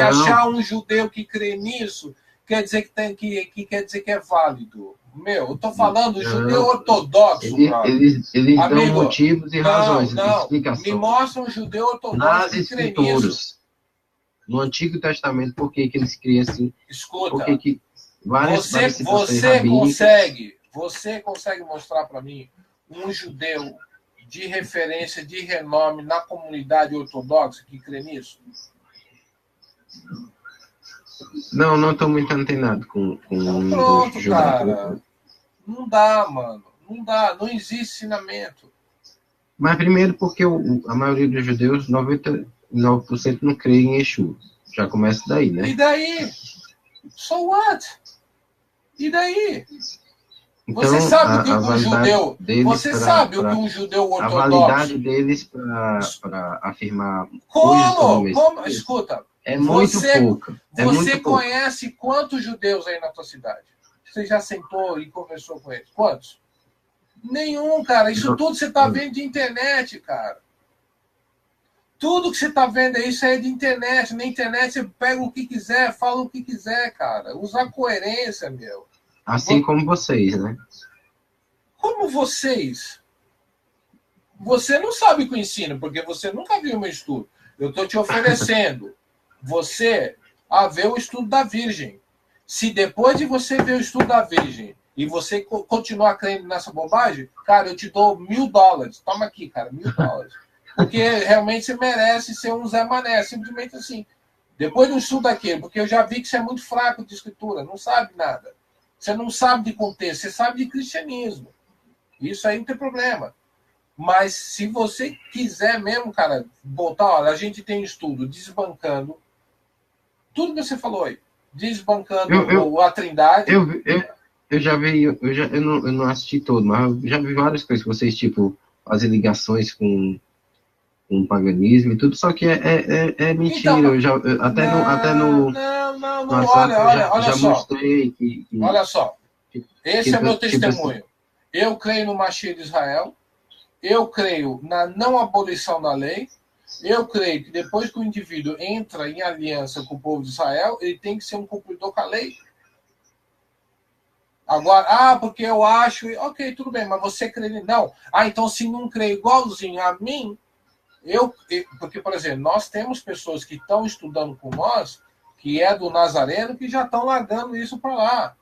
achar um judeu que crê nisso, quer dizer quer dizer que é válido. Meu, eu tô falando judeu ortodoxo. Eles dão motivos e razões, explicações. Me mostra um judeu ortodoxo que crê nisso. No Antigo Testamento, por que eles criam assim? Escuta, você consegue mostrar para mim um judeu de referência, de renome na comunidade ortodoxa que crê nisso? Não estou muito antenado com pronto, cara. Não dá, mano. Não dá. Não existe ensinamento. Mas primeiro porque a maioria dos judeus, 99% não crê em Yeshua. Já começa daí, né? E daí? So what? E daí? Então, você sabe o que um judeu... Você sabe o que um judeu ortodoxo... A validade deles para afirmar... Como? Escuta, É muito pouco. É Você muito pouco. conhece quantos judeus aí na tua cidade? Você já sentou e conversou com eles? Quantos? Nenhum, cara. Isso tudo você tá vendo de internet, cara. Tudo que você tá vendo aí, isso aí é de internet. Na internet você pega o que quiser, fala o que quiser, cara. Usa coerência, meu. Assim como vocês, né? Como vocês? Você não sabe o que eu ensino, porque você nunca viu meu estudo. Eu estou te oferecendo você a ver o estudo da Virgem. Se depois de você ver o estudo da Virgem e você continuar crendo nessa bobagem, cara, eu te dou $1.000. Toma aqui, cara, $1.000. Porque realmente você merece ser um Zé Mané, simplesmente assim. Depois do estudo daquele, porque eu já vi que você é muito fraco de escritura, não sabe nada. Você não sabe de contexto, você sabe de cristianismo. Isso aí não tem problema. Mas se você quiser mesmo, cara, botar, olha, a gente tem estudo desbancando tudo que você falou aí. Desbancando a Trindade. Eu já vi, eu não assisti todo, mas eu já vi várias coisas que vocês, tipo, fazem ligações com o paganismo e tudo, só que é mentira. Então, Até no WhatsApp olha já só. mostrei que olha só. Esse é o meu tipo testemunho. assim, Eu creio no Mashiach de Israel. Eu creio na não abolição da lei. Eu creio que depois que o indivíduo entra em aliança com o povo de Israel, ele tem que ser um cumpridor com a lei. Agora, porque eu acho... Ok, tudo bem, mas você crê... Não. Então se não crê igualzinho a mim, porque, por exemplo, nós temos pessoas que estão estudando com nós, que é do Nazareno, que já estão largando isso para lá.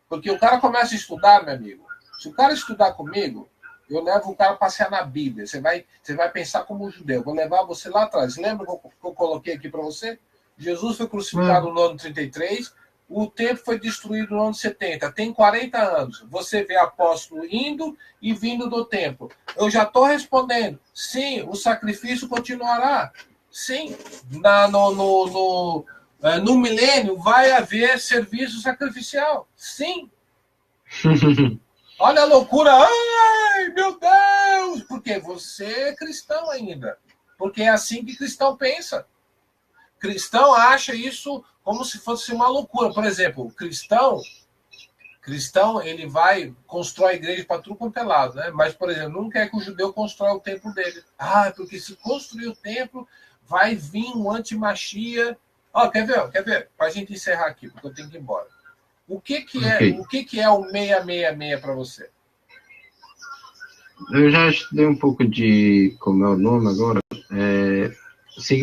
Porque o cara começa a estudar, meu amigo. Se o cara estudar comigo, eu levo o cara a passear na Bíblia. Você vai pensar como um judeu. Vou levar você lá atrás. Lembra que eu coloquei aqui para você? Jesus foi crucificado no ano 33, o templo foi destruído no ano 70. Tem 40 anos. Você vê apóstolo indo e vindo do templo. Eu já estou respondendo. Sim, o sacrifício continuará. Sim, no milênio vai haver serviço sacrificial. Sim. Olha a loucura. Ai, meu Deus! Porque você é cristão ainda. Porque é assim que cristão pensa. Cristão acha isso como se fosse uma loucura. Por exemplo, cristão ele vai constrói a igreja para tudo quanto é lado, né? Mas, por exemplo, não quer que o judeu constrói o templo dele. Porque se construir o templo, vai vir um antimachia. Quer ver? Para a gente encerrar aqui, porque eu tenho que ir embora. O que é o 666 para você? Eu já estudei um pouco de... Como é o nome agora?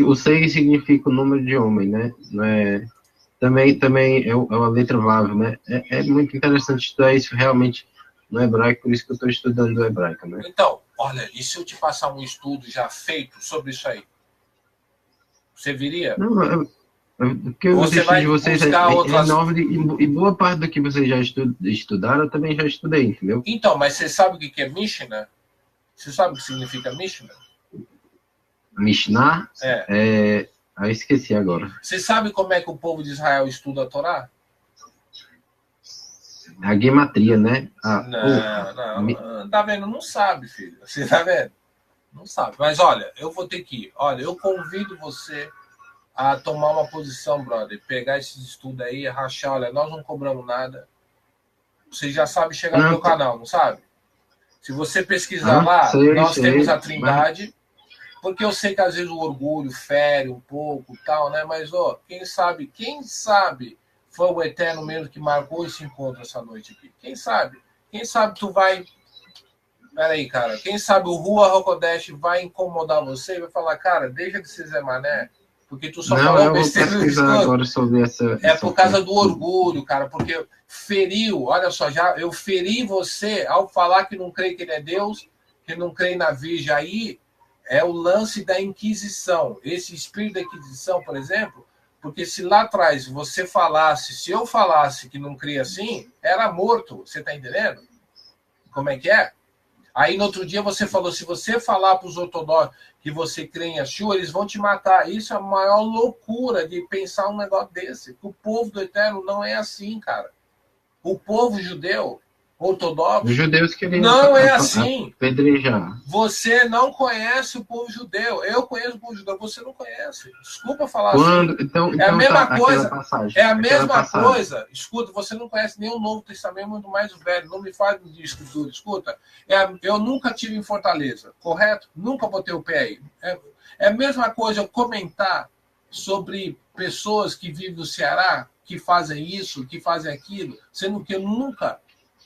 O 6 significa o número de homem, né? Não é, também é uma letra Vav, né? É muito interessante estudar isso realmente no hebraico, por isso que eu estou estudando o hebraico, né? Então, olha, e se eu te passar um estudo já feito sobre isso aí? Você viria? Não, porque o Você vai de vocês buscar outras... enorme e boa parte do que vocês já estudaram, eu também já estudei, entendeu? Então, mas você sabe o que é Mishnah? Você sabe o que significa Mishnah? Mishnah? Eu esqueci agora. Você sabe como é que o povo de Israel estuda a Torá? A gematria, né? Não. Tá vendo? Não sabe, filho. Você tá vendo? Não sabe. Mas olha, eu vou ter que ir. Olha, eu convido você a tomar uma posição, brother. Pegar esses estudos aí, rachar. Olha, nós não cobramos nada. Você já sabe chegar no meu canal, não sabe? Se você pesquisar lá, nós temos a Trindade. Porque eu sei que às vezes o orgulho fere um pouco, tal, né? Mas, quem sabe foi o Eterno mesmo que marcou esse encontro essa noite aqui. Quem sabe? Quem sabe tu vai... Peraí, cara. Quem sabe o Rua Rokodesh vai incomodar você e vai falar, cara, deixa de ser Zé Mané, porque tu só falou besteira no estudo. Agora sobre é por causa do orgulho, cara, porque feriu, olha só, eu feri você ao falar que não creio que ele é Deus, que não creio na Virgem. Aí é o lance da Inquisição. Esse espírito da Inquisição, por exemplo, porque se lá atrás se eu falasse que não cria assim, era morto. Você tá entendendo? Como é que é? Aí no outro dia você falou, se você falar para os ortodoxos que você crê em Yeshua, eles vão te matar. Isso é a maior loucura de pensar um negócio desse. O povo do Eterno não é assim, cara. O povo judeu, ortodoxo. Os judeus queriam Não é assim. apedrejar. Você não conhece o povo judeu. Eu conheço o povo judeu, você não conhece. Desculpa falar Quando, assim. então, É a mesma tá, coisa. passagem, É a mesma passagem. coisa. Escuta, você não conhece nem o Novo Testamento, muito mais o Velho. Não me fale de escritura. Escuta, eu nunca tive em Fortaleza, correto? Nunca botei o pé aí. É a mesma coisa eu comentar sobre pessoas que vivem no Ceará, que fazem isso, que fazem aquilo, sendo que eu nunca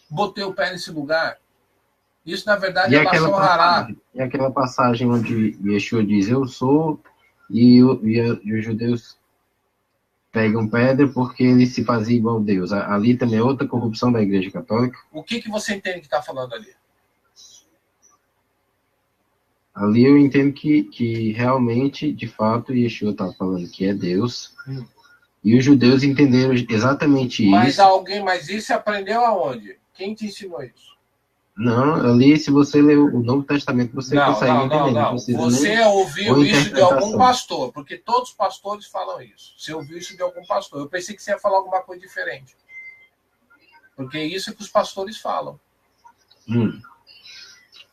botei o pé nesse lugar. Isso, na verdade, é Lashon Hará. E aquela passagem onde Yeshua diz, eu sou, e os judeus pegam pedra porque ele se fazia igual a Deus. Ali também é outra corrupção da Igreja Católica. O que você entende que está falando ali? Ali eu entendo que realmente, de fato, Yeshua está falando que é Deus. E os judeus entenderam exatamente isso. Mas isso aprendeu aonde? Quem te ensinou isso? Não, ali, se você ler o Novo Testamento, você consegue entender. Não. Você ouviu isso de algum pastor, porque todos os pastores falam isso. Você ouviu isso de algum pastor. Eu pensei que você ia falar alguma coisa diferente. Porque isso é que os pastores falam.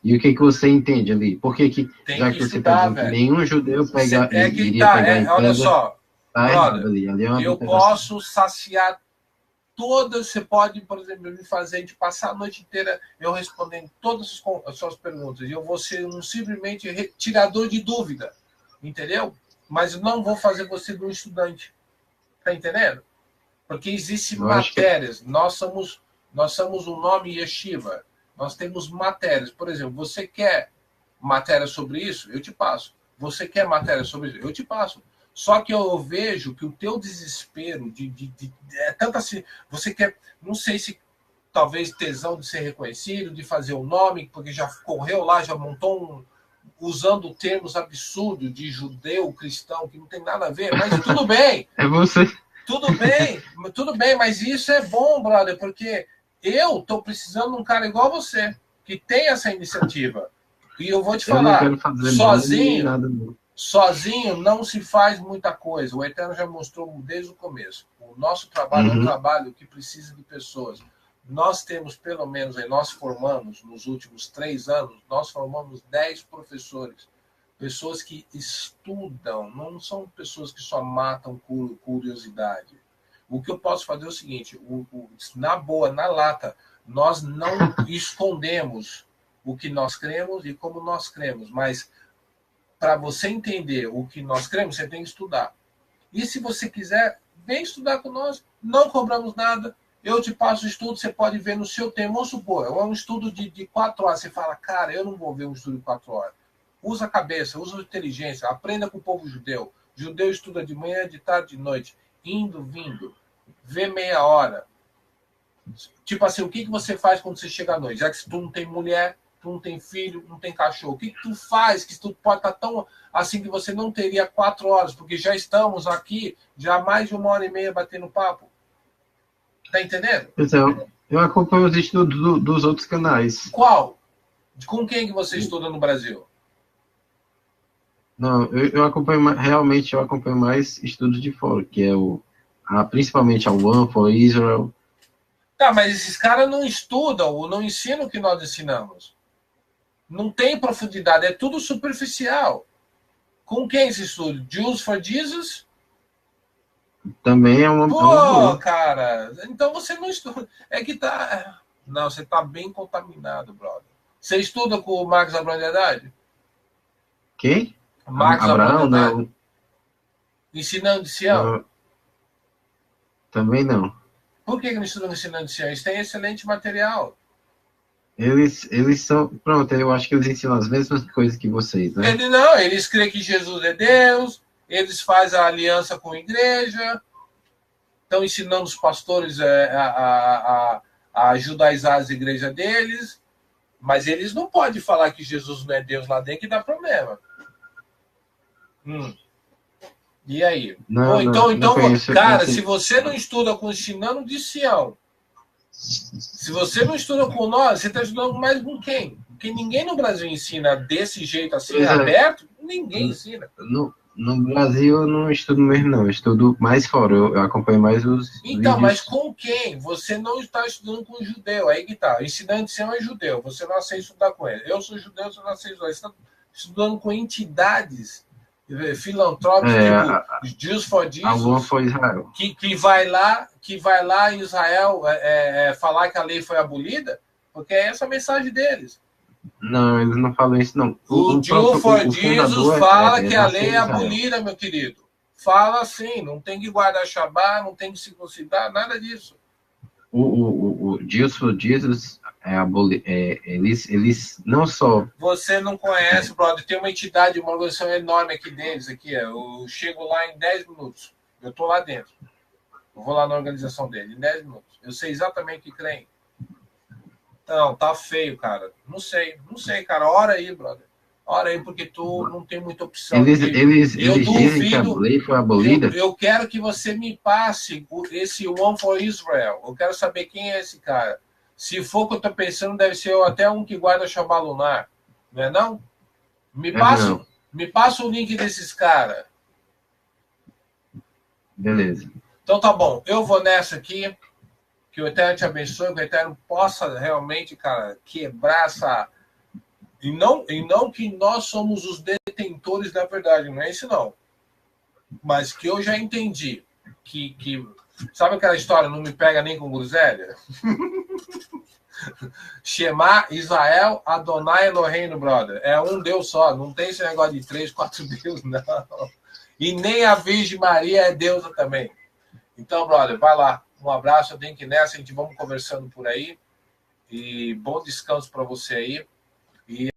E o que você entende ali? Por que já que você está dizendo que nenhum judeu iria pegar em olha pedra, só, tá errado ali. Ali é uma eu posso saciar todas, você pode, por exemplo, me fazer de passar a noite inteira eu respondendo todas as suas perguntas. E eu vou ser simplesmente retirador de dúvida, entendeu? Mas eu não vou fazer você de um estudante. Tá entendendo? Porque existem matérias. Nós somos um nome Yeshiva. Nós temos matérias. Por exemplo, você quer matéria sobre isso? Eu te passo. Você quer matéria sobre isso? Eu te passo. Só que eu vejo que o teu desespero é tanto assim. Você quer, não sei se talvez tesão de ser reconhecido, de fazer um nome, porque já correu lá, já montou usando termos absurdos de judeu, cristão, que não tem nada a ver, mas tudo bem. É você. Tudo bem, mas isso é bom, brother, porque eu estou precisando de um cara igual você, que tem essa iniciativa. E eu vou te falar, sozinho não se faz muita coisa. O Eterno já mostrou desde o começo. O nosso trabalho é um trabalho que precisa de pessoas. Nós temos, pelo menos, nós formamos, nos últimos 3 anos, nós formamos 10 professores. Pessoas que estudam, não são pessoas que só matam curiosidade. O que eu posso fazer é o seguinte, na boa, na lata, nós não escondemos o que nós cremos e como nós cremos, mas para você entender o que nós cremos, você tem que estudar. E se você quiser, vem estudar com nós, não cobramos nada, eu te passo o estudo, você pode ver no seu tempo. Vamos supor, é um estudo de 4 horas, você fala, cara, eu não vou ver um estudo de 4 horas. Usa a cabeça, usa a inteligência, aprenda com o povo judeu. Judeu estuda de manhã, de tarde, de noite, indo, vindo, vê meia hora. Tipo assim, o que você faz quando você chega à noite? Já que tu não tem mulher, tu não tem filho, não tem cachorro, o que tu faz que tu pode estar tão assim que você não teria 4 horas? Porque já estamos aqui, já há mais de 1h30 batendo papo. Tá entendendo? Então, eu acompanho os estudos dos outros canais. Qual? Com quem que você estuda no Brasil? Não, eu acompanho mais estudos de fora, que é principalmente a One for Israel. Tá, mas esses caras não estudam, não ensinam o que nós ensinamos. Não tem profundidade, é tudo superficial. Com quem se estuda? Jews for Jesus? Também é uma... Pô, cara, então você não estuda. É que tá... Não, você tá bem contaminado, brother. Você estuda com o Marcos Abrão de Haddad? Quem? Marcos Abraão, não. Ensinando de Sião? Também não. Por que não estudam Ensinando de Sião? Eles têm excelente material. Eles são... Pronto, eu acho que eles ensinam as mesmas coisas que vocês, né? Eles creem que Jesus é Deus, eles fazem a aliança com a igreja, estão ensinando os pastores a judaizar as igrejas deles, mas eles não podem falar que Jesus não é Deus lá dentro, que dá problema. E aí? Então, cara, se você não estuda com Ensinando de Sião, se você não estuda com nós, você está estudando mais com quem? Porque ninguém no Brasil ensina desse jeito assim, aberto, ninguém ensina. No Brasil eu não estudo mesmo, não. Eu estudo mais fora. Eu acompanho mais os Então, vídeos. mas com quem? Você não está estudando com judeu. Aí que tá. Ensinante seu é judeu. Você não aceita estudar com ele. Eu sou judeu, você não aceita estudar. Você está estudando com entidades filantrópicas, tipo Jews for Alguma Jesus, foi Israel. que vai lá em Israel falar que a lei foi abolida, porque é essa a mensagem deles. Não, eles não falam isso, não. O Jew for Jesus fala que a lei é Israel. abolida, meu querido. Fala assim, não tem que guardar Shabá, não tem que circuncidar, nada disso. O Jews for Jesus eles não só... Você não conhece, brother. Tem uma entidade, uma organização enorme aqui deles. Eu chego lá em 10 minutos. Eu tô lá dentro. Eu vou lá na organização dele em 10 minutos. Eu sei exatamente o que creem. Não, tá feio, cara. Não sei, cara. Ora aí, brother. Ora aí, porque tu não tem muita opção. Eles dizem que a lei foi abolida. Eu quero que você me passe esse One for Israel. Eu quero saber quem é esse cara. Se for o que eu tô pensando, deve ser até um que guarda Shabá lunar. Não é não? Me passa o link desses caras. Beleza. Então tá bom. Eu vou nessa aqui. Que o Eterno te abençoe, que o Eterno possa realmente, cara, quebrar essa... E não que nós somos os detentores da verdade, não é isso não. Mas que eu já entendi que sabe aquela história, não me pega nem com groselha? Shema, Israel, Adonai Eloheinu, brother. É um Deus só, não tem esse negócio de 3, 4 deuses, não. E nem a Virgem Maria é deusa também. Então, brother, vai lá. Um abraço, eu tenho que ir nessa, a gente vamos conversando por aí. E bom descanso para você aí. E